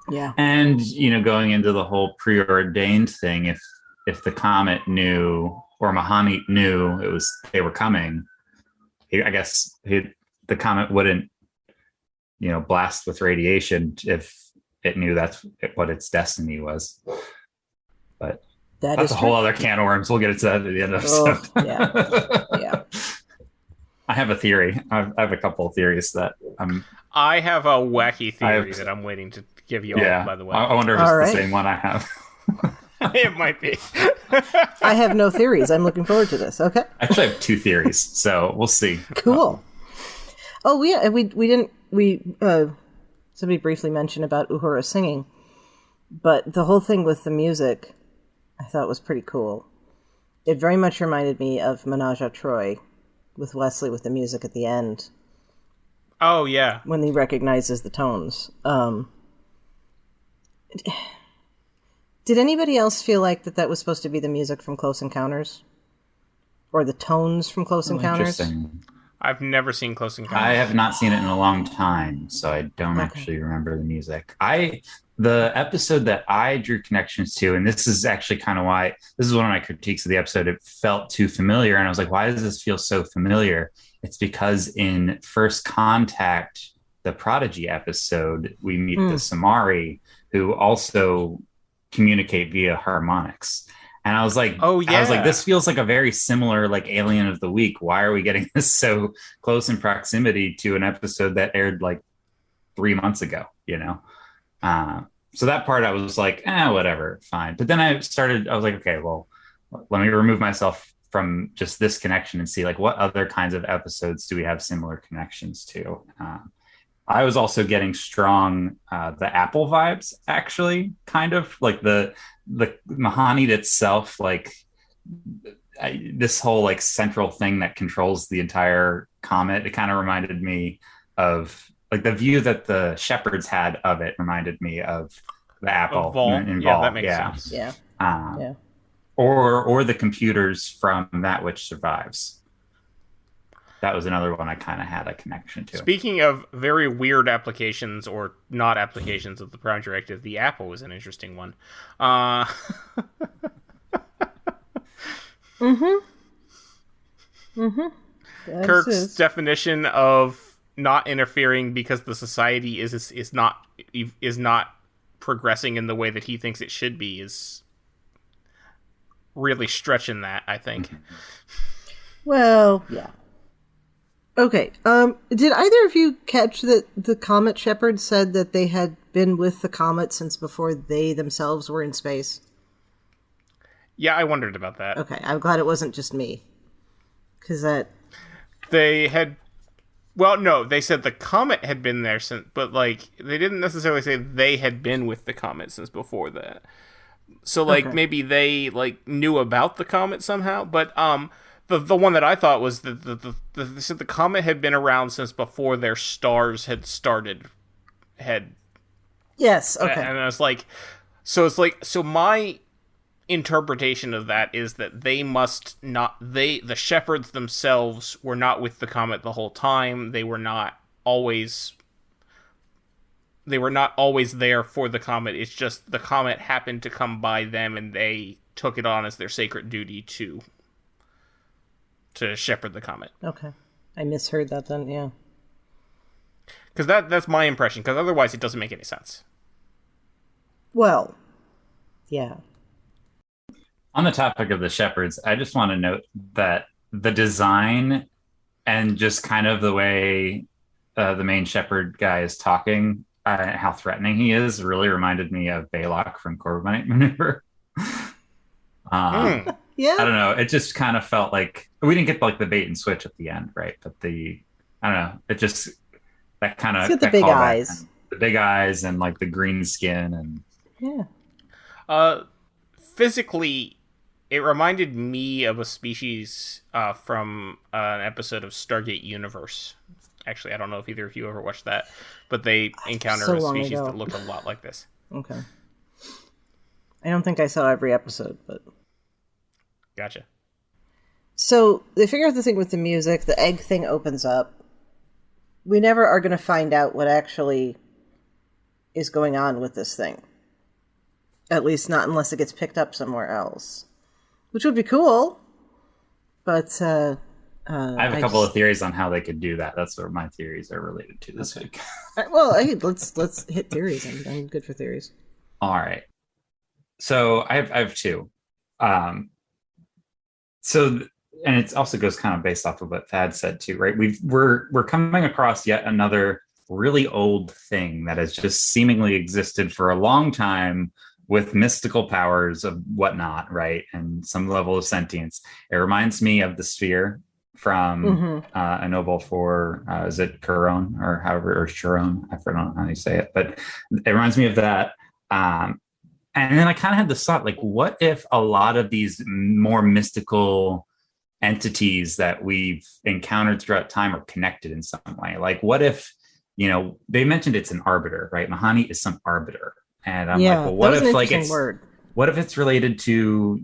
Yeah, and going into the whole preordained thing, if the comet knew or Mahani knew they were coming, I guess the comet wouldn't, blast with radiation if it knew that's what its destiny was. But that's a whole other can of worms. We'll get into that at the end of the episode. Yeah. I have a theory. I have a couple of theories that I have a wacky theory that I'm waiting to give you all, by the way. I wonder if it's the same one I have. It might be. I have no theories. I'm looking forward to this. Okay. I actually have 2 theories, so we'll see. Cool. Oh, yeah. Somebody briefly mentioned about Uhura singing, but the whole thing with the music, I thought was pretty cool. It very much reminded me of Menage a Trois with Wesley with the music at the end. Oh, yeah. When he recognizes the tones. Did anybody else feel like that was supposed to be the music from Close Encounters? Or the tones from Close Encounters? Interesting. I've never seen Close Encounters. I have not seen it in a long time, so I don't actually remember the music. The episode that I drew connections to, and this is actually kind of why, this is one of my critiques of the episode, it felt too familiar, and I was like, why does this feel so familiar? It's because in First Contact, the Prodigy episode, we meet the Samari, who also communicate via harmonics. And I was like, this feels like a very similar like Alien of the Week. Why are we getting this so close in proximity to an episode that aired like 3 months ago, So that part I was like, whatever, fine. But then I was like, okay, well, let me remove myself from just this connection and see like what other kinds of episodes do we have similar connections to. I was also getting strong the Apple vibes, actually, kind of like the Mahani itself, like this whole like central thing that controls the entire comet. It kind of reminded me of like the view that the shepherds had of it reminded me of the Apple involved. Yeah, that makes sense. Yeah. Or the computers from That Which Survives. That was another one I kind of had a connection to. Speaking of very weird applications or not applications of the Prime Directive, the Apple was an interesting one. Kirk's definition of not interfering because the society is not progressing in the way that he thinks it should be is really stretching that, I think. Well, yeah. Okay. Did either of you catch that the Comet Shepherd said that they had been with the Comet since before they themselves were in space? Yeah, I wondered about that. Okay, I'm glad it wasn't just me. Because that... They had... Well, no, they said the Comet had been there since... But, like, they didn't necessarily say they had been with the Comet since before that. So, like, Okay. maybe they, like, knew about the Comet somehow. But, the one that I thought was that they said the Comet had been around since before their stars had started... Yes, okay. And I was like... So it's like... So my interpretation of that is that they must not... the shepherds themselves were not with the Comet the whole time. They were not always there for the Comet. It's just the Comet happened to come by them and they took it on as their sacred duty to shepherd the Comet. Okay. I misheard that then, yeah. Because that's my impression, because otherwise it doesn't make any sense. Well, yeah. On the topic of the shepherds, I just want to note that the design and just kind of the way the main shepherd guy is talking, how threatening he is, really reminded me of Baylock from Corbomite Maneuver. Yeah. I don't know. It just kind of felt like we didn't get like the bait and switch at the end, right? But I don't know. It just that kind of It's got the big eyes, and like the green skin, and yeah. Physically, it reminded me of a species from an episode of Stargate Universe. Actually, I don't know if either of you ever watched that, but they encounter So a long species ago. that looked a lot like this. Okay. I don't think I saw every episode, but... Gotcha. So, they figure out the thing with the music, the egg thing opens up. We never are going to find out what actually is going on with this thing. At least not unless it gets picked up somewhere else. Which would be cool. But, I have a couple of theories on how they could do that. That's what my theories are related to this week. Well, hey, let's hit theories. I'm good for theories. All right. So I have two. And it also goes kind of based off of what Thad said too, right? We're coming across yet another really old thing that has just seemingly existed for a long time with mystical powers of whatnot, right? And some level of sentience. It reminds me of the sphere from A Noble for, is it Chiron or however, or Chiron? I forgot how you say it, but it reminds me of that. And then I kind of had this thought, like, what if a lot of these more mystical entities that we've encountered throughout time are connected in some way? Like, what if, they mentioned it's an arbiter, right? Mahani is some arbiter. And I'm like, well, what if like what if it's related to,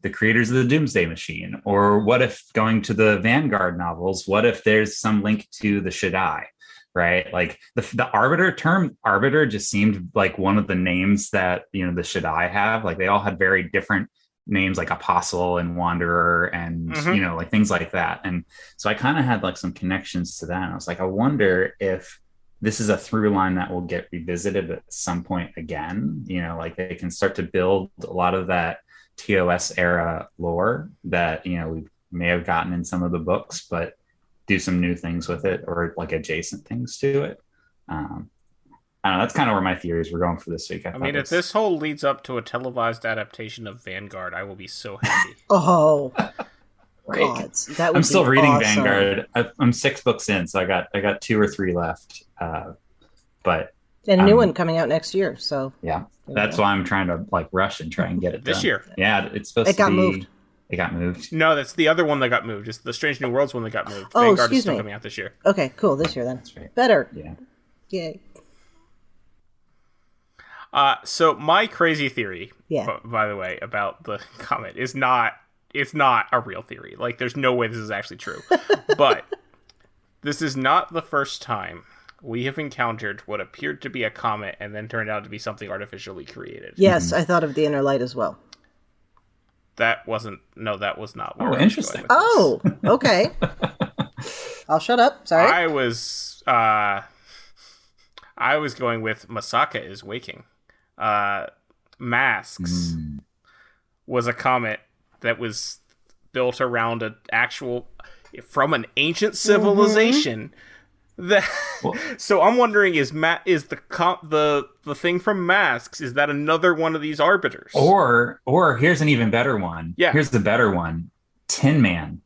the creators of the Doomsday Machine? Or what if going to the Vanguard novels, what if there's some link to the Shaddai? Right? Like the arbiter term arbiter just seemed like one of the names that, the Shaddai have. Like they all had very different names, like apostle and wanderer and, like things like that. And so I kind of had like some connections to that. And I was like, I wonder if this is a through line that will get revisited at some point again. Like they can start to build a lot of that TOS era lore that, we may have gotten in some of the books, but do some new things with it or like adjacent things to it. I don't know. That's kind of where my theories were going for this week. I mean, if this whole leads up to a televised adaptation of Vanguard, I will be so happy. Oh, God, that would I'm still be reading awesome. Vanguard. I'm 6 books in, so I got 2 or 3 left. But and a new one coming out next year. So yeah, that's why I'm trying to like rush and try and get it this done. year. Yeah, it's supposed to be. It got moved. It got moved. No, that's the other one that got moved. It's the Strange New Worlds one that got moved. Oh, Vanguard excuse is still me. coming out this year. Okay, cool. This year then. That's right. Better. Yeah. Yay. So my crazy theory, Yeah. by the way, about the comet is not. It's not a real theory. Like, there's no way this is actually true. But this is not the first time we have encountered what appeared to be a comet and then turned out to be something artificially created. Yes, I thought of the Inner Light as well. That was not. Where I was interesting. going with this. Oh, okay. I'll shut up. Sorry. I was going with Masaka is Waking. Masks was a comet that was built around an actual... from an ancient civilization. So I'm wondering, is the thing from Masks, is that another one of these arbiters? Or here's an even better one. Yeah. Here's the better one. Tin Man.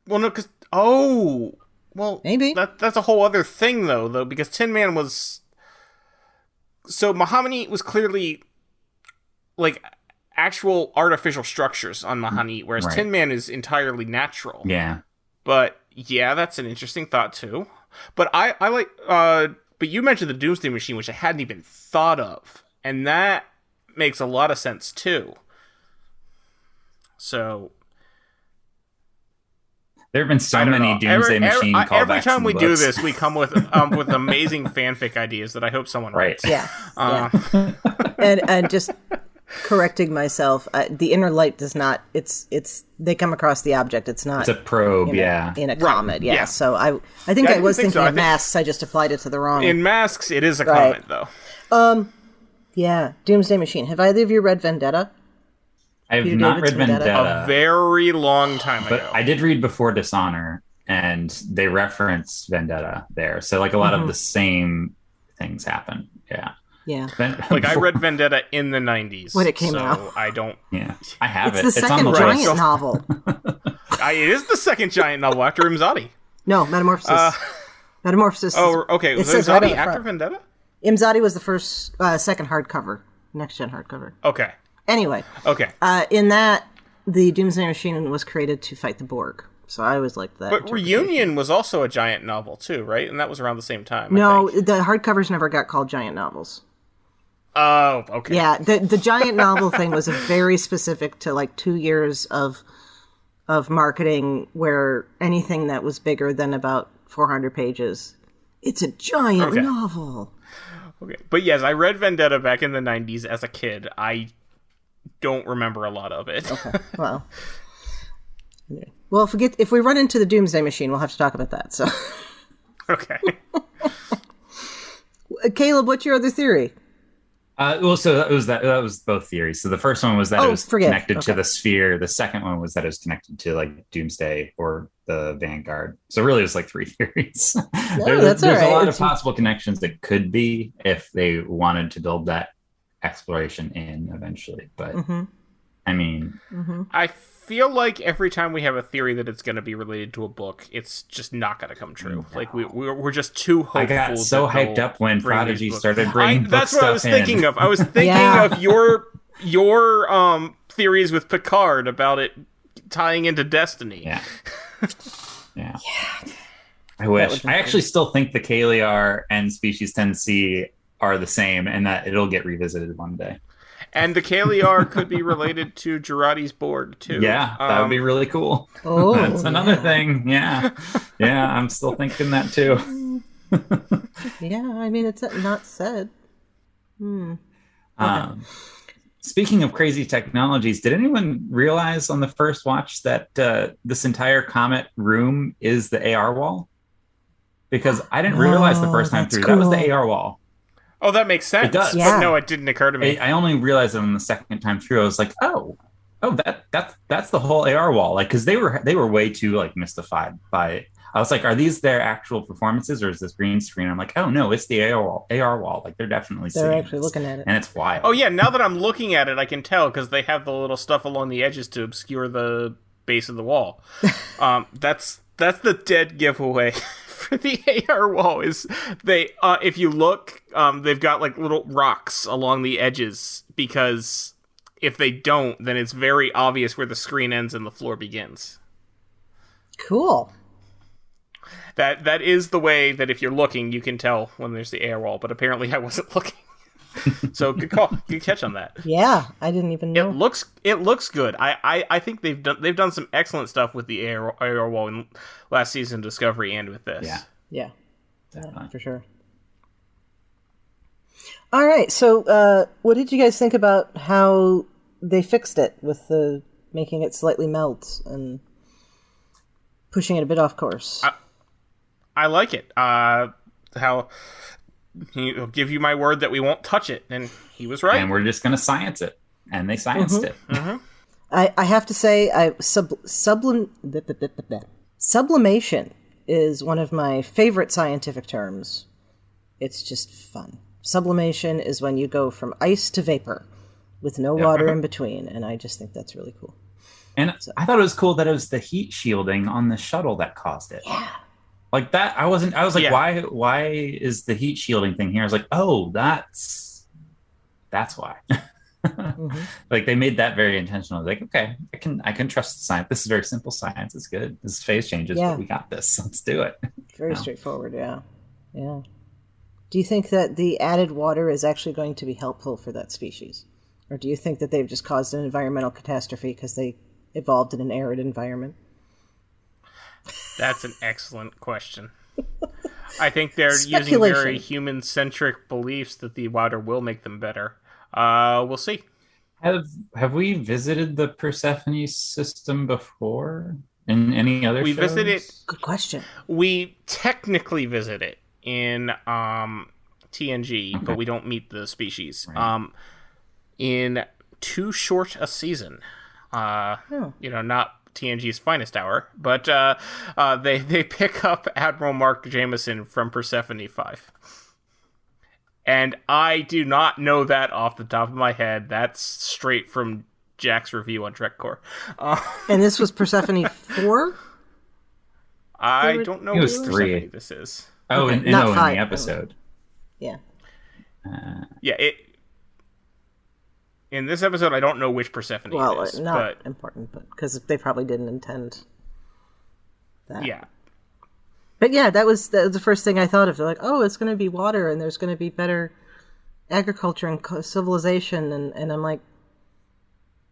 Well, no, because maybe that's a whole other thing though, because Tin Man was Mahani was clearly like actual artificial structures on Mahani, whereas Right. Tin Man is entirely natural. Yeah. But yeah, that's an interesting thought too. But I like but you mentioned the Doomsday Machine, which I hadn't even thought of, and that makes a lot of sense too. So there have been so many Doomsday Machine callbacks. Every time we do books. this, we come with amazing fanfic ideas that I hope someone writes. yeah. And just correcting myself, the inner light does not. It's they come across the object. It's not. It's a probe. in a comet. Yeah. yeah. So I think Yeah, I was thinking so. of Masks. I just applied it to the wrong. In Masks, it is a Right. comet, though. Yeah, Doomsday Machine. Have either of you read Vendetta? I have Peter not David's read Vendetta, A very long time but ago. I did read Before Dishonor, and they reference Vendetta there. So like a lot of the same things happen. Yeah. Yeah. Like, I read Vendetta in the 90s. When it came so out. I don't... Yeah, I have It's it. the It's on second the giant list. novel. It is the second giant novel after Imzadi. No, Metamorphosis. Metamorphosis. Oh, okay. It Was says right on Imzadi the after front. Vendetta? Imzadi was the first, second hardcover, next gen hardcover. Okay. Anyway, in that, the Doomsday Machine was created to fight the Borg. So I always liked that. But Reunion was also a giant novel, too, right? And that was around the same time, No, I think. the hardcovers never got called giant novels. Oh, okay. Yeah, the giant novel thing was very specific to like 2 years of marketing, where anything that was bigger than about 400 pages, it's a giant novel. Okay. But yes, I read Vendetta back in the 90s as a kid. I don't remember a lot of it. Okay, well, if we run into the Doomsday Machine, we'll have to talk about that. So, Okay. Caleb, what's your other theory? So that was both theories. So the first one was that it was connected to Okay. the sphere. The second one was that it was connected to like Doomsday or the Vanguard. So really, it was like three theories. That's all there's right. a lot of possible connections that could be if they wanted to build that exploration in eventually. But I mean, I feel like every time we have a theory that it's going to be related to a book, it's just not going to come true. No. Like we're just too hopeful. I got so hyped up when Prodigy started bringing that's what I was thinking of. I was thinking Yeah. of your theories with Picard about it tying into Destiny. Yeah. Yeah. I wish. I actually still think the Kaliar and Species 10C are the same, and that it'll get revisited one day. And the Kaliar could be related to Girardi's Borg, too. Yeah, that would be really cool. Oh, that's another thing. Yeah. Yeah, I'm still thinking that, too. Yeah, I mean, it's not said. Speaking of crazy technologies, did anyone realize on the first watch that this entire Comet room is the AR wall? Because I didn't realize the first time through. cool. That was the AR wall. Oh, that makes sense. It does. Yeah. But no, it didn't occur to me. I only realized it on the second time through. I was like, oh, that's the whole AR wall. Like, because they were way too like mystified by it. I was like, are these their actual performances or is this green screen? I'm like, oh no, it's the AR wall. Like they're definitely They're seeing actually this. looking at it. And it's wild. Oh yeah, now that I'm looking at it, I can tell because they have the little stuff along the edges to obscure the base of the wall. That's the dead giveaway for the AR wall. Is they if you look, they've got like little rocks along the edges because if they don't, then it's very obvious where the screen ends and the floor begins. Cool. That is the way that if you're looking, you can tell when there's the AR wall. But apparently, I wasn't looking. So good call, good catch on that. Yeah, I didn't even know. It looks good. I think they've done some excellent stuff with the AR wall in last season Discovery and with this. Yeah, for sure. All right, so what did you guys think about how they fixed it with the making it slightly melt and pushing it a bit off course? I like it. How he'll give you my word that we won't touch it, and he was right. And we're just going to science it. And they scienced it. I I have to say, sublimation is one of my favorite scientific terms. It's just fun. Sublimation is when you go from ice to vapor with no water in between, and I just think that's really cool. And I thought it was cool that it was the heat shielding on the shuttle that caused it. Yeah. Like that, I was like, why is the heat shielding thing here? I was like, oh, that's why. Like they made that very intentional. I was like, okay, I can trust the science. This is very simple science. It's good. This is phase changes, but we got this. Let's do it. Very straightforward, yeah. Yeah. Do you think that the added water is actually going to be helpful for that species? Or do you think that they've just caused an environmental catastrophe because they evolved in an arid environment? That's an excellent question. I think they're using very human-centric beliefs that the water will make them better. We'll see. Have we visited the Persephone system before in any other shows? We visited. Good question. We technically visit it in TNG, but we don't meet the species. Right. In Too Short a Season. Not TNG's finest hour, but they pick up Admiral Mark Jameson from Persephone 5. And I do not know that off the top of my head. That's straight from Jack's review on Trek Core. And this was Persephone 4? I don't know. It was 3. This is. Oh, in the episode. Yeah. In this episode, I don't know which Persephone it is. Well, not important, but because they probably didn't intend that. Yeah. But yeah, that was the first thing I thought of. They're like, oh, it's going to be water, and there's going to be better agriculture and civilization, and I'm like,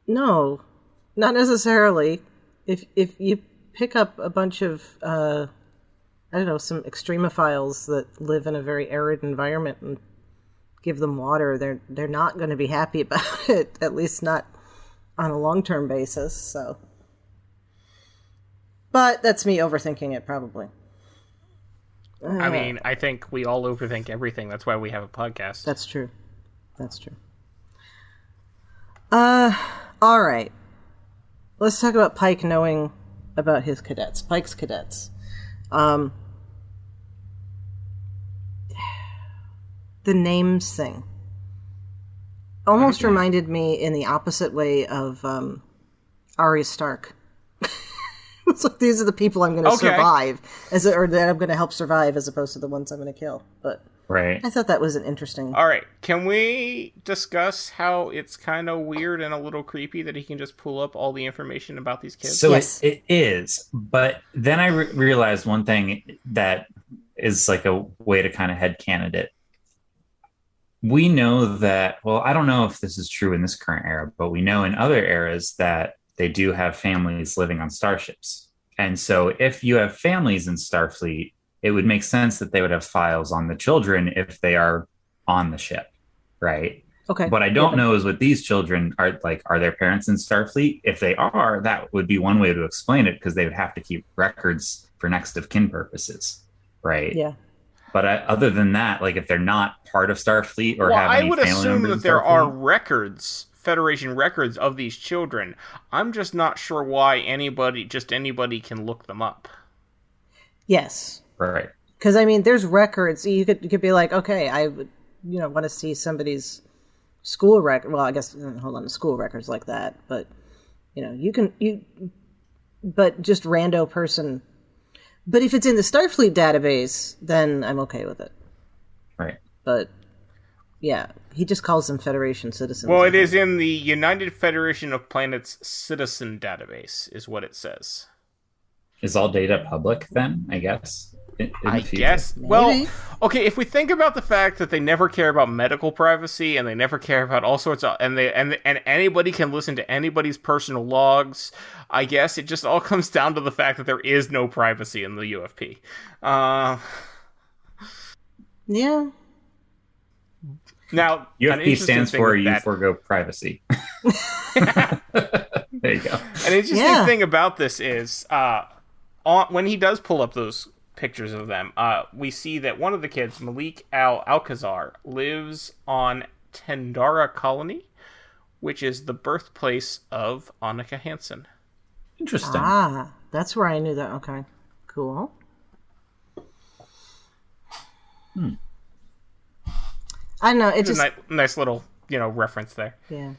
no, not necessarily. If you pick up a bunch of some extremophiles that live in a very arid environment and give them water, they're not going to be happy about it, at least not on a long-term basis. So, but that's me overthinking it, probably. I mean, I think we all overthink everything. That's why we have a podcast. That's true. All right. Let's talk about Pike knowing about his cadets. Pike's cadets. The names thing almost reminded me in the opposite way of Arya Stark. It's like, these are the people I'm going to survive, or that I'm going to help survive, as opposed to the ones I'm going to kill. But right, I thought that was an interesting. All right, can we discuss how it's kind of weird and a little creepy that he can just pull up all the information about these kids? So yes. it is, but then I realized one thing that is like a way to kind of headcanon it. We know that. Well, I don't know if this is true in this current era, but we know in other eras that they do have families living on starships. And so if you have families in Starfleet, it would make sense that they would have files on the children if they are on the ship, right? Okay. What I don't know is what these children are like. Are their parents in Starfleet? If they are, that would be one way to explain it, because they would have to keep records for next of kin purposes, right? Yeah. But other than that, like if they're not part of Starfleet or have any family members, I would assume that there are records, Federation records of these children. I'm just not sure why anybody can look them up. Yes. Right. Because I mean, there's records. You could be like, okay, I would want to see somebody's school record. Well, I guess school records like that. But but just rando person. But if it's in the Starfleet database, then I'm okay with it. Right. But yeah, he just calls them Federation citizens. Well, it is in the United Federation of Planets Citizen database, is what it says. Is all data public then, I guess? I guess. Maybe. Well, okay, if we think about the fact that they never care about medical privacy and they never care about all sorts of, and anybody can listen to anybody's personal logs, I guess it just all comes down to the fact that there is no privacy in the UFP. Yeah. Now, UFP stands for you forgo privacy. There you go. An interesting thing about this is, when he does pull up those pictures of them, we see that one of the kids, Malik Alcazar, lives on Tendara Colony, which is the birthplace of Annika Hansen. Interesting. Ah, that's where I knew that. Okay, cool. I don't know. It just a nice little, reference there. Yeah.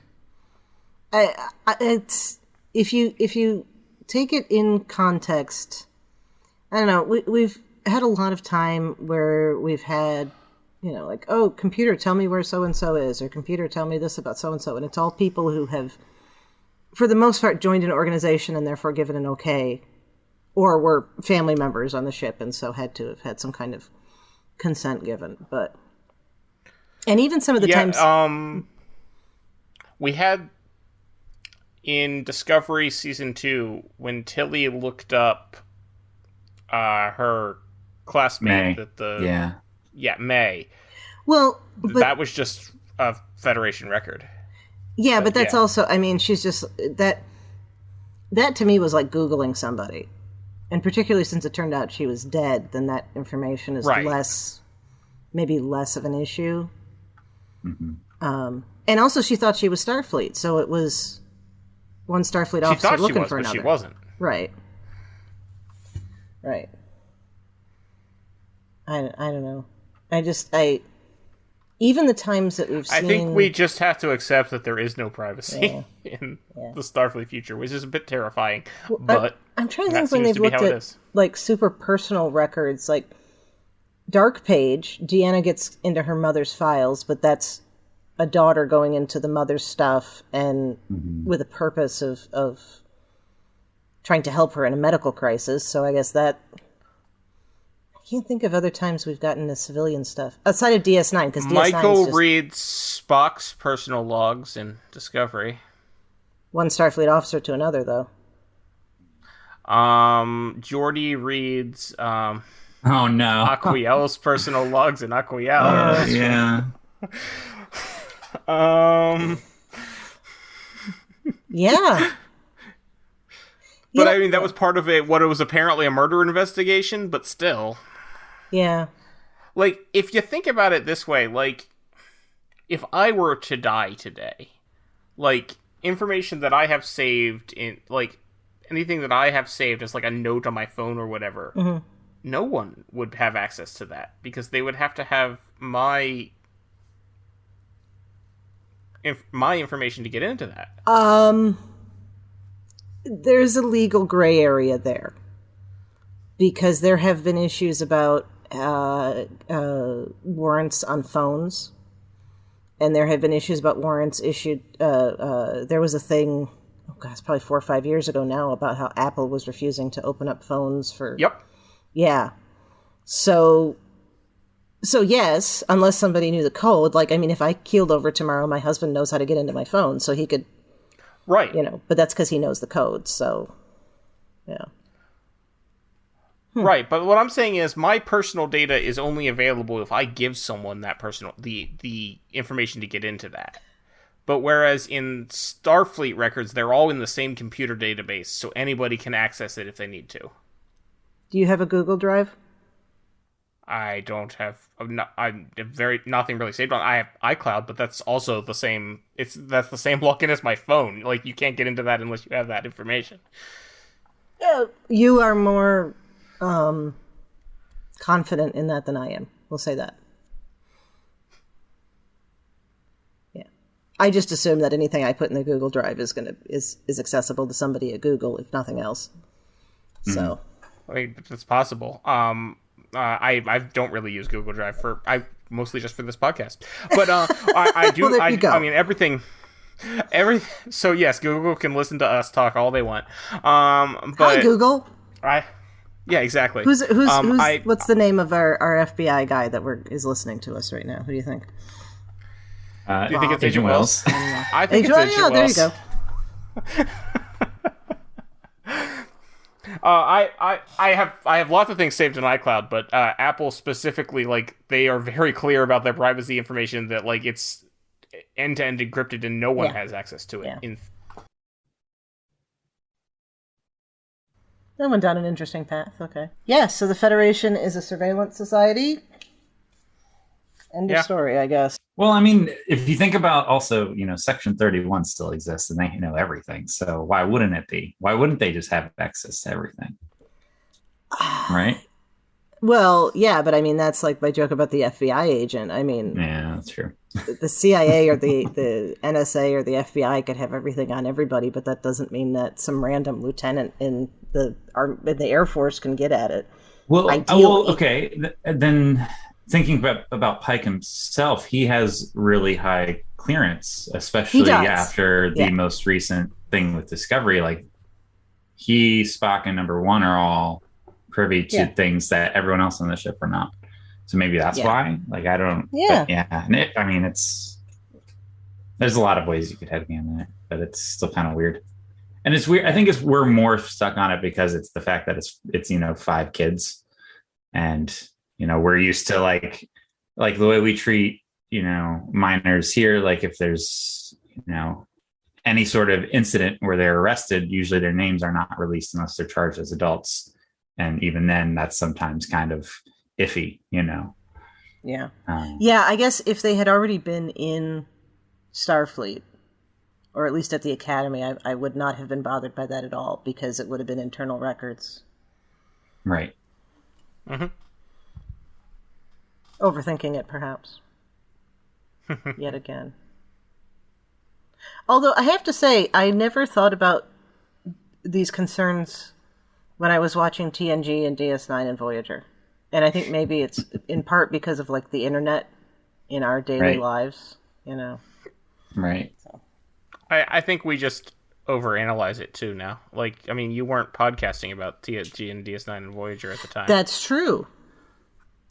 It's if you take it in context. I don't know. We've had a lot of time where we've had, like, oh, computer, tell me where so and so is, or computer, tell me this about so and so, and it's all people who have, for the most part, joined an organization and therefore given an okay, or were family members on the ship and so had to have had some kind of consent given. And even some of the times, we had in Discovery Season 2 when Tilly looked up her classmate May. Well, that was just a Federation record. Yeah, but that's also, I mean, she's just that to me was like Googling somebody. And particularly since it turned out she was dead, then that information is maybe less of an issue. Mm-hmm. And also she thought she was Starfleet, so it was one Starfleet officer looking for another. She wasn't. Right. I don't know. Even the times that we've seen... I think we just have to accept that there is no privacy in the Starfleet future, which is a bit terrifying. Well, but I'm trying to think when they've looked at like super personal records, like Dark Page, Deanna gets into her mother's files, but that's a daughter going into the mother's stuff and with a purpose of trying to help her in a medical crisis. So I guess that... I can't think of other times we've gotten the civilian stuff outside of DS9 because Michael reads Spock's personal logs in Discovery. One Starfleet officer to another, though. Geordi reads Aquiel's personal logs in Aquiel. Yeah. Yeah. But I mean, that was part of what it was apparently a murder investigation, but still. Yeah. Like, if you think about it this way, like, if I were to die today, like, information that I have saved in, like, anything that I have saved as, like, a note on my phone or whatever, no one would have access to that, because they would have to have my information to get into that. There's a legal gray area there, because there have been issues about warrants on phones, and there have been issues about warrants issued. There was a thing, it's probably 4 or 5 years ago now, about how Apple was refusing to open up phones for... Yep. Yeah. So yes, unless somebody knew the code, like, I mean, if I keeled over tomorrow, my husband knows how to get into my phone, so he could... Right. But that's because he knows the code, so... Yeah. Right, but what I'm saying is my personal data is only available if I give someone that the information to get into that. But whereas in Starfleet records, they're all in the same computer database, so anybody can access it if they need to. Do you have a Google Drive? I don't have. Nothing really saved on. I have iCloud, but that's also the same. That's the same login as my phone. Like, you can't get into that unless you have that information. You are more confident in that than I am. We'll say that. Yeah, I just assume that anything I put in the Google Drive is accessible to somebody at Google, if nothing else. So, I mean, it's possible. I don't really use Google Drive mostly just for this podcast, but I do. Well, there you go. I mean, everything. So yes, Google can listen to us talk all they want. But hi, Google. Yeah, exactly. Who's what's the name of our FBI guy that is listening to us right now? Who do you think? Do you think it's Agent Wells? I think it's Agent Wells. There you go. I have lots of things saved in iCloud, but Apple specifically, like, they are very clear about their privacy information that, like, it's end-to-end encrypted and no one has access to it. Yeah. That went down an interesting path. Okay. Yeah, so the Federation is a surveillance society. End of story, I guess. Well, I mean, if you think about also, Section 31 still exists and they know everything. So why wouldn't it be? Why wouldn't they just have access to everything? Right? Well, yeah, but I mean, that's like my joke about the FBI agent. I mean, yeah, that's true. The CIA or the NSA or the FBI could have everything on everybody, but that doesn't mean that some random lieutenant in the Air Force can get at it. Well, okay. Then thinking about Pike himself, he has really high clearance, especially after the most recent thing with Discovery. Like, he, Spock, and Number One are all privy to things that everyone else on the ship are not. So maybe that's why. Like, I don't. Yeah. And I mean, there's a lot of ways you could head me in there, but it's still kind of weird. And it's weird. I think we're more stuck on it because it's the fact that it's 5 kids, and we're used to like the way we treat minors here. Like, if there's any sort of incident where they're arrested, usually their names are not released unless they're charged as adults, and even then, that's sometimes kind of iffy. Yeah. I guess if they had already been in Starfleet, or at least at the Academy, I would not have been bothered by that at all, because it would have been internal records. Right. Mm-hmm. Overthinking it, perhaps. Yet again. Although, I have to say, I never thought about these concerns when I was watching TNG and DS9 and Voyager. And I think maybe it's in part because of, like, the internet in our daily lives, Right. So. I think we just overanalyze it too now. Like, I mean, you weren't podcasting about TNG and DS9 and Voyager at the time. That's true.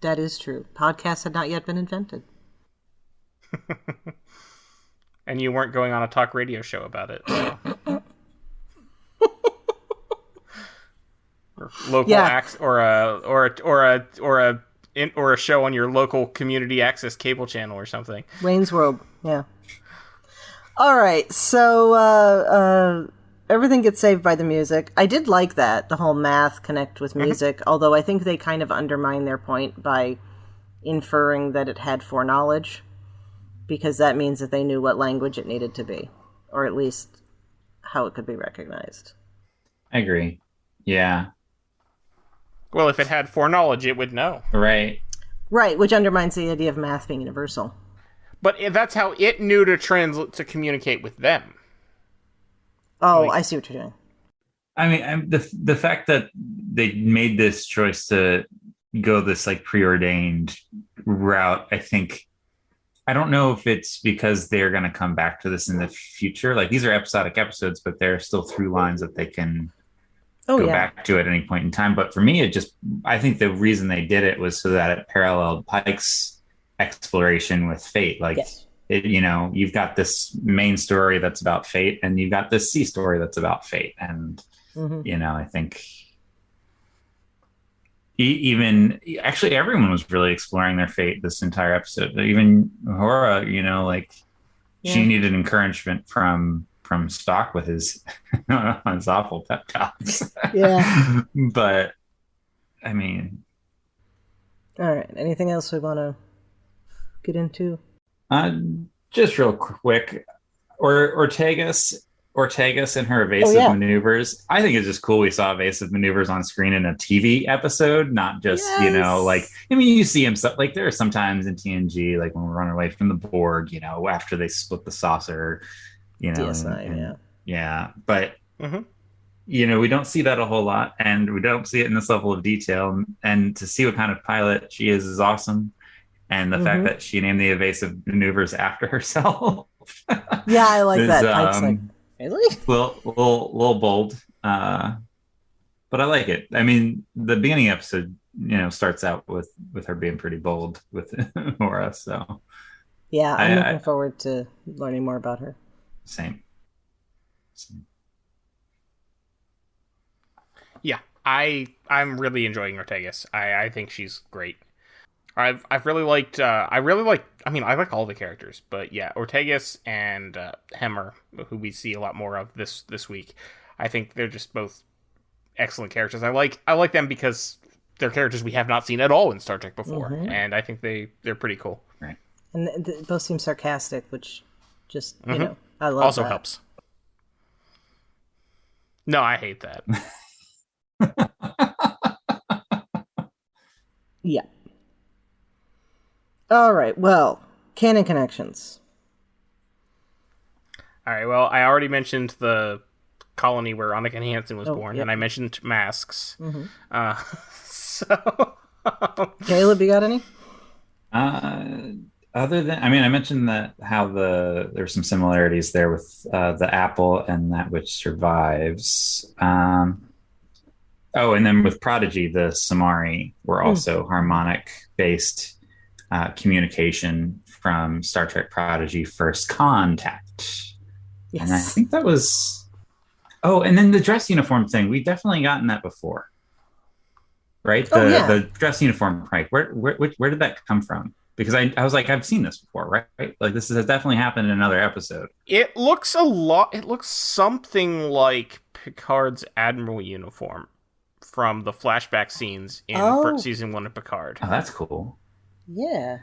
That is true. Podcasts had not yet been invented. And you weren't going on a talk radio show about it. So. Local or a show on your local community access cable channel or something. Wayne's World, yeah. All right, so everything gets saved by the music. I did like that, the whole math connect with music, although I think they kind of undermine their point by inferring that it had foreknowledge, because that means that they knew what language it needed to be, or at least how it could be recognized. I agree. Yeah. Well, if it had foreknowledge, it would know. Right. Right, which undermines the idea of math being universal. But that's how it knew to communicate with them. Oh, I see what you're doing. I mean, the fact that they made this choice to go this like preordained route, I don't know if it's because they're going to come back to this in the future. Like, these are episodic episodes, but there are still through lines that they can go back to at any point in time. But for me, I think the reason they did it was so that it paralleled Pike's exploration with Fate. Like, you've got this main story that's about Fate, and you've got this C story that's about Fate. And, I think even actually everyone was really exploring their fate this entire episode. Even Uhura, she needed encouragement from Spock with his awful pep talks. Yeah. But I mean, all right. Anything else we want to get into? Just real quick, Ortegas and her evasive maneuvers. I think it's just cool we saw evasive maneuvers on screen in a TV episode, not just, you see him stuff like there are sometimes in TNG, like when we're running away from the Borg, after they split the saucer, DS9, yeah. But, we don't see that a whole lot, and we don't see it in this level of detail. And to see what kind of pilot she is awesome. And the fact that she named the evasive maneuvers after herself. Yeah, I like that. Pike's like, really? Little bold. But I like it. I mean, the beginning episode, starts out with her being pretty bold with Aura. So yeah, I'm looking forward to learning more about her. Same. Yeah, I'm really enjoying Ortegas. I think she's great. I like all the characters, but yeah, Ortegas and Hemmer, who we see a lot more of this week, I think they're just both excellent characters. I like them because they're characters we have not seen at all in Star Trek before, and I think they're pretty cool. Right. And they both seem sarcastic, which just, I love also that. helps. No, I hate that. Yeah. All right, well, canon connections. All right, well, I already mentioned the colony where Annika Hansen was born, yep. and I mentioned masks. So... Caleb, you got any? Other than, I mentioned that how there's some similarities there with the apple and that which survives. And then with Prodigy, the Samari were also harmonic-based communication from Star Trek Prodigy First Contact. Yes. And I think that was... Oh, and then the dress uniform thing. We've definitely gotten that before. Right? The dress uniform prank. Where did that come from? Because I was like, I've seen this before, right? Like, this has definitely happened in another episode. It looks something like Picard's Admiral uniform from the flashback scenes in season 1 of Picard. Oh, that's cool. Yeah.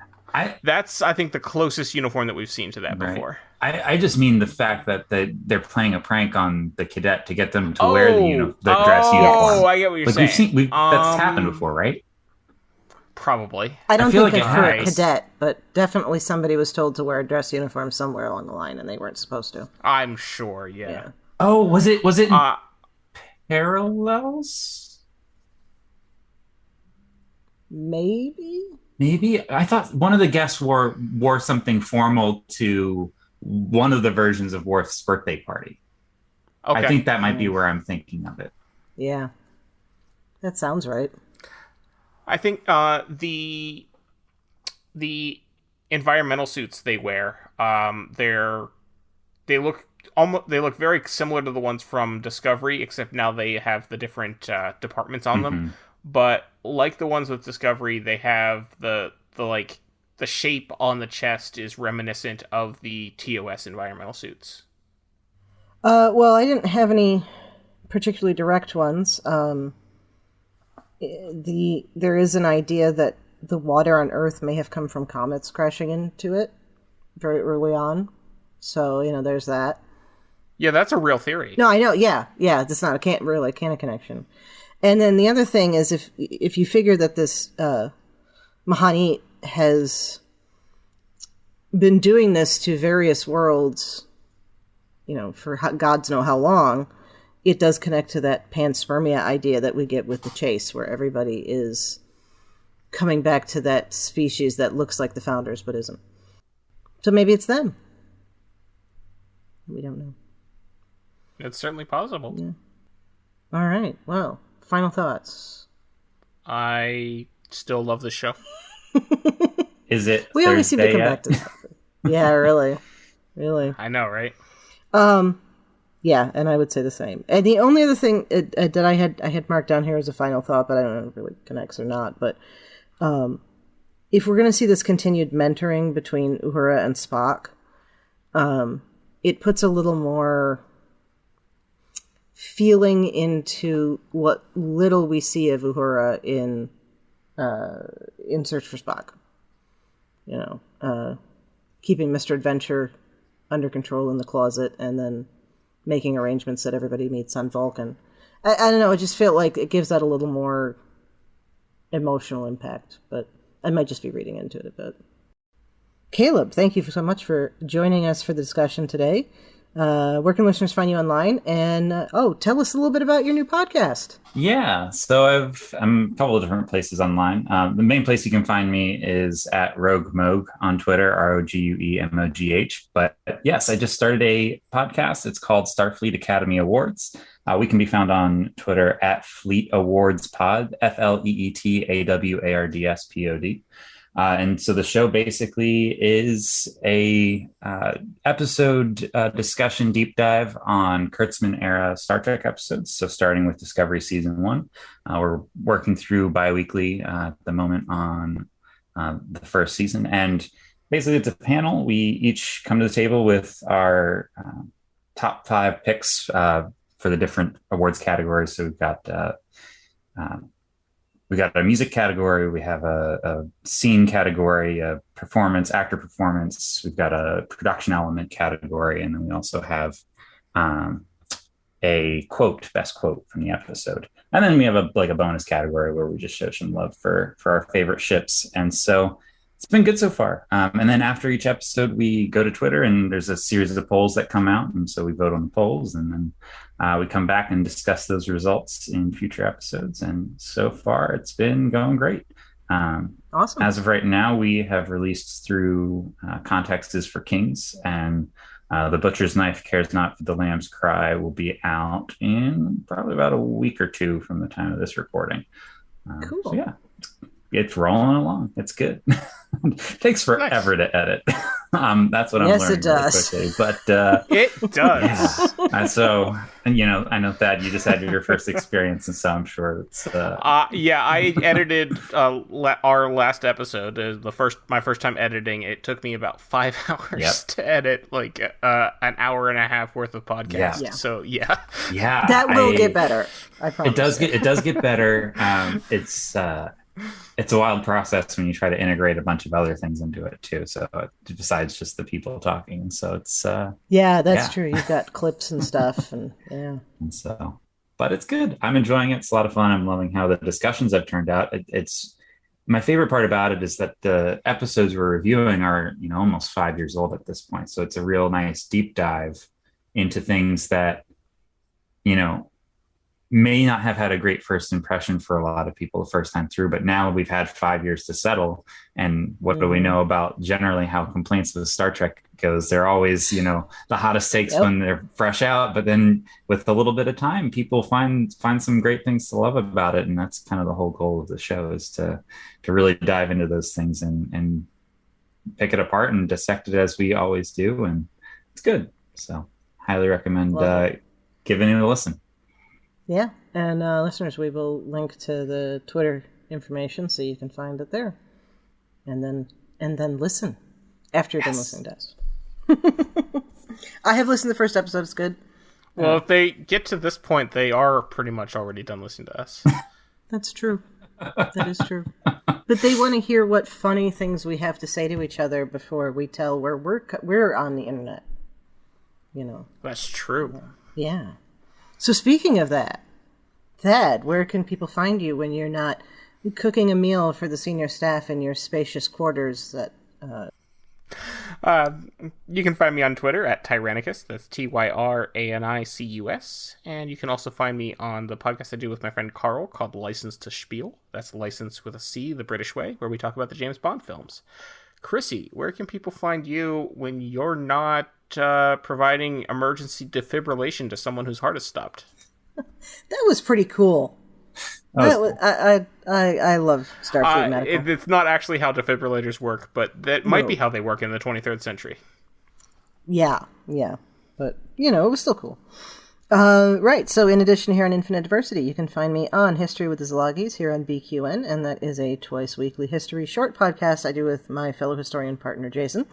That's, I think, the closest uniform that we've seen to that before. I just mean the fact that they're playing a prank on the cadet to get them to wear the dress uniform. Oh, I get what you're saying. That's happened before, right? Probably. I don't think like it's for a cadet, but definitely somebody was told to wear a dress uniform somewhere along the line, and they weren't supposed to. I'm sure, yeah. Oh, was it in Parallels? Maybe. I thought one of the guests wore something formal to one of the versions of Worf's birthday party. Okay. I think that might be where I'm thinking of it. Yeah. That sounds right. I think the environmental suits they wear, they look very similar to the ones from Discovery, except now they have the different departments on them. But like the ones with Discovery, they have the shape on the chest is reminiscent of the TOS environmental suits. Well, I didn't have any particularly direct ones. There is an idea that the water on Earth may have come from comets crashing into it very early on. So, there's that. Yeah, that's a real theory. No, I know. Yeah. That's not a canon connection. And then the other thing is if you figure that this Mahendran has been doing this to various worlds, for gods know how long, it does connect to that panspermia idea that we get with the chase, where everybody is coming back to that species that looks like the founders but isn't. So maybe it's them. We don't know. It's certainly possible. Yeah. All right. Well, final thoughts. I still love the show. Is it? We always seem to come back to that. Yeah, really. I know, right? Yeah, and I would say the same. And the only other thing that I had marked down here as a final thought, but I don't know if it really connects or not, but if we're going to see this continued mentoring between Uhura and Spock, it puts a little more feeling into what little we see of Uhura in Search for Spock. Keeping Mr. Adventure under control in the closet and then making arrangements that everybody meets on Vulcan. I don't know, I just feel like it gives that a little more emotional impact, but I might just be reading into it a bit. Caleb, thank you so much for joining us for the discussion today. Where can listeners find you online? And, tell us a little bit about your new podcast. Yeah, so I'm a couple of different places online. The main place you can find me is at Rogue Mogue on Twitter, ROGUEMOGH. But yes, I just started a podcast. It's called Starfleet Academy Awards. We can be found on Twitter at Fleet Awards Pod, FLEETAWARDSPOD. And so the show basically is a episode discussion deep dive on Kurtzman era Star Trek episodes. So starting with Discovery Season 1, we're working through biweekly at the moment on the first season. And basically it's a panel. We each come to the table with our top 5 picks for the different awards categories. So we've got we got a music category, we have a scene category, a actor performance, we've got a production element category, and then we also have a best quote from the episode. And then we have a bonus category where we just show some love for our favorite ships. And so it's been good so far. And then after each episode, we go to Twitter and there's a series of polls that come out. And so we vote on the polls, and then we come back and discuss those results in future episodes. And so far it's been going great. Awesome. As of right now, we have released through Context is for Kings, and The Butcher's Knife Cares Not for the Lamb's Cry will be out in probably about a week or two from the time of this recording. Cool. So yeah, it's rolling along. It's good. It takes forever to edit. That's what I'm learning. Yes, it does. Really quickly. But it does. Yeah. So, and I know, Thad, you just had your first experience, and so I'm sure it's. Yeah, I edited our last episode. My first time editing. It took me about 5 hours to edit, like an hour and a half worth of podcast. Yeah. So yeah, that will get better. I promise. It does get better. It's a wild process when you try to integrate a bunch of other things into it too. So besides just the people talking, so it's that's true. You've got clips and stuff, and yeah. And so, but it's good. I'm enjoying it. It's a lot of fun. I'm loving how the discussions have turned out. It's my favorite part about it is that the episodes we're reviewing are almost 5 years old at this point. So it's a real nice deep dive into things that may not have had a great first impression for a lot of people the first time through, but now we've had 5 years to settle. And what do we know about generally how complaints with Star Trek goes? They're always, the hottest takes when they're fresh out, but then with a little bit of time, people find some great things to love about it. And that's kind of the whole goal of the show, is to really dive into those things and pick it apart and dissect it as we always do. And it's good. So highly recommend giving it a listen. Yeah, and listeners, we will link to the Twitter information so you can find it there, and then listen after you're done listening to us. I have listened to the first episode; it's good. Well, if they get to this point, they are pretty much already done listening to us. That's true. That is true. But they want to hear what funny things we have to say to each other before we tell where we're on the internet. That's true. Yeah. So speaking of that, Thad, where can people find you when you're not cooking a meal for the senior staff in your spacious quarters? You can find me on Twitter at Tyrannicus. That's Tyranicus. And you can also find me on the podcast I do with my friend Carl called License to Spiel. That's license with a C, the British way, where we talk about the James Bond films. Chrissie, where can people find you when you're not providing emergency defibrillation to someone whose heart has stopped? That was pretty cool. I love Starfleet Medical. It's not actually how defibrillators work, but that might be how they work in the 23rd century. Yeah. But, it was still cool. Right, so in addition here on Infinite Diversity, you can find me on History with the Szilagys here on BQN, and that is a twice-weekly history short podcast I do with my fellow historian partner, Jason.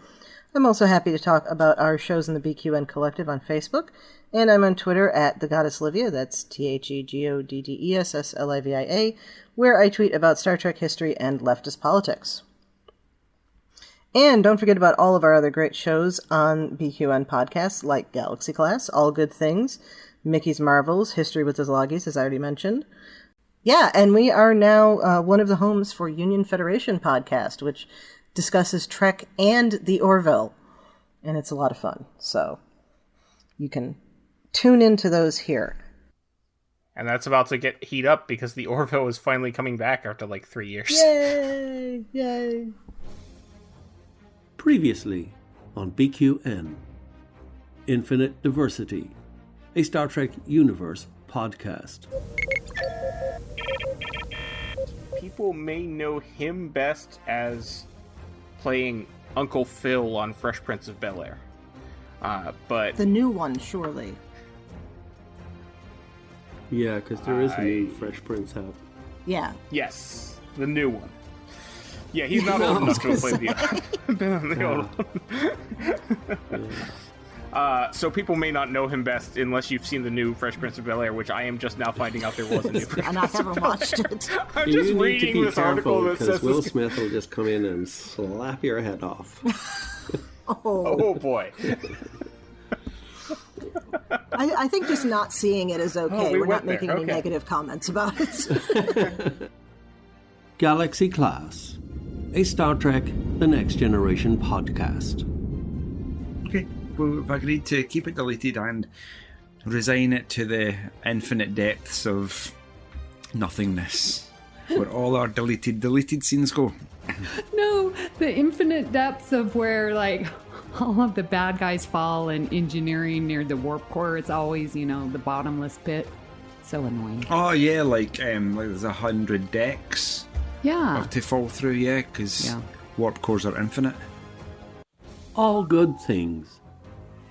I'm also happy to talk about our shows in the BQN Collective on Facebook, and I'm on Twitter at The Goddess Livia, that's TheGoddessLivia, where I tweet about Star Trek history and leftist politics. And don't forget about all of our other great shows on BQN podcasts, like Galaxy Class, All Good Things, Mickey's Marvels, History with the Szilagys, as I already mentioned. Yeah, and we are now one of the homes for Union Federation podcast, which discusses Trek and the Orville, and it's a lot of fun. So you can tune into those here. And that's about to get heat up because the Orville is finally coming back after like 3 years. Yay! Previously on BQN, Infinite Diversity, a Star Trek Universe podcast. People may know him best as playing Uncle Phil on Fresh Prince of Bel-Air. But the new one, surely. Yeah, because there is a new Fresh Prince out. Yeah. Yes, the new one. Yeah, he's not old enough to have played the old one. So people may not know him best unless you've seen the new Fresh Prince of Bel-Air, which I am just now finding out there was a new Fresh And I haven't watched it. I'm just You need to reading be this careful, article that because says Will this. Smith will just come in and slap your head off. Oh boy. I think just not seeing it is okay. we We're not went there. making any Okay. negative comments about it. Galaxy Class, a Star Trek The Next Generation podcast. Okay, well, we've agreed to keep it deleted and resign it to the infinite depths of nothingness, where all our deleted scenes go. No, the infinite depths of where, like, all of the bad guys fall in engineering near the warp core. It's always, the bottomless pit. So annoying. Oh yeah, like there's 100 decks Yeah. to fall through, yeah, because warp cores are infinite. All Good Things,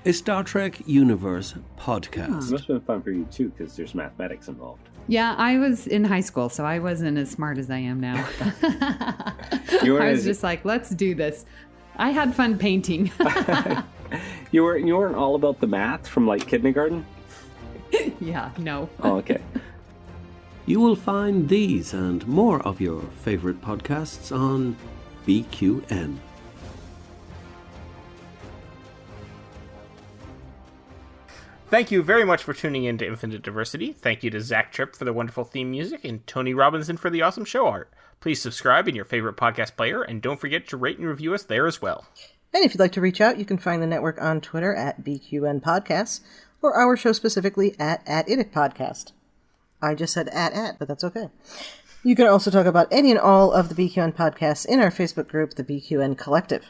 a Star Trek Universe It podcast. must have been fun for you too, because there's mathematics involved. Yeah, I was in high school, so I wasn't as smart as I am now. You weren't I was as- just like, let's do this. I had fun painting. You weren't all about the math from like kindergarten? Yeah, no. Oh, okay. You will find these and more of your favorite podcasts on BQN. Thank you very much for tuning in to Infinite Diversity. Thank you to Zach Tripp for the wonderful theme music and Tony Robinson for the awesome show art. Please subscribe in your favorite podcast player, and don't forget to rate and review us there as well. And if you'd like to reach out, you can find the network on Twitter at BQN Podcasts, or our show specifically at @IDIC Podcast. I just said at, but that's okay. You can also talk about any and all of the BQN podcasts in our Facebook group, the BQN Collective.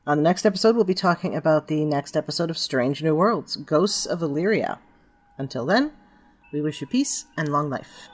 On the next episode, we'll be talking about the next episode of Strange New Worlds, Ghosts of Illyria. Until then, we wish you peace and long life.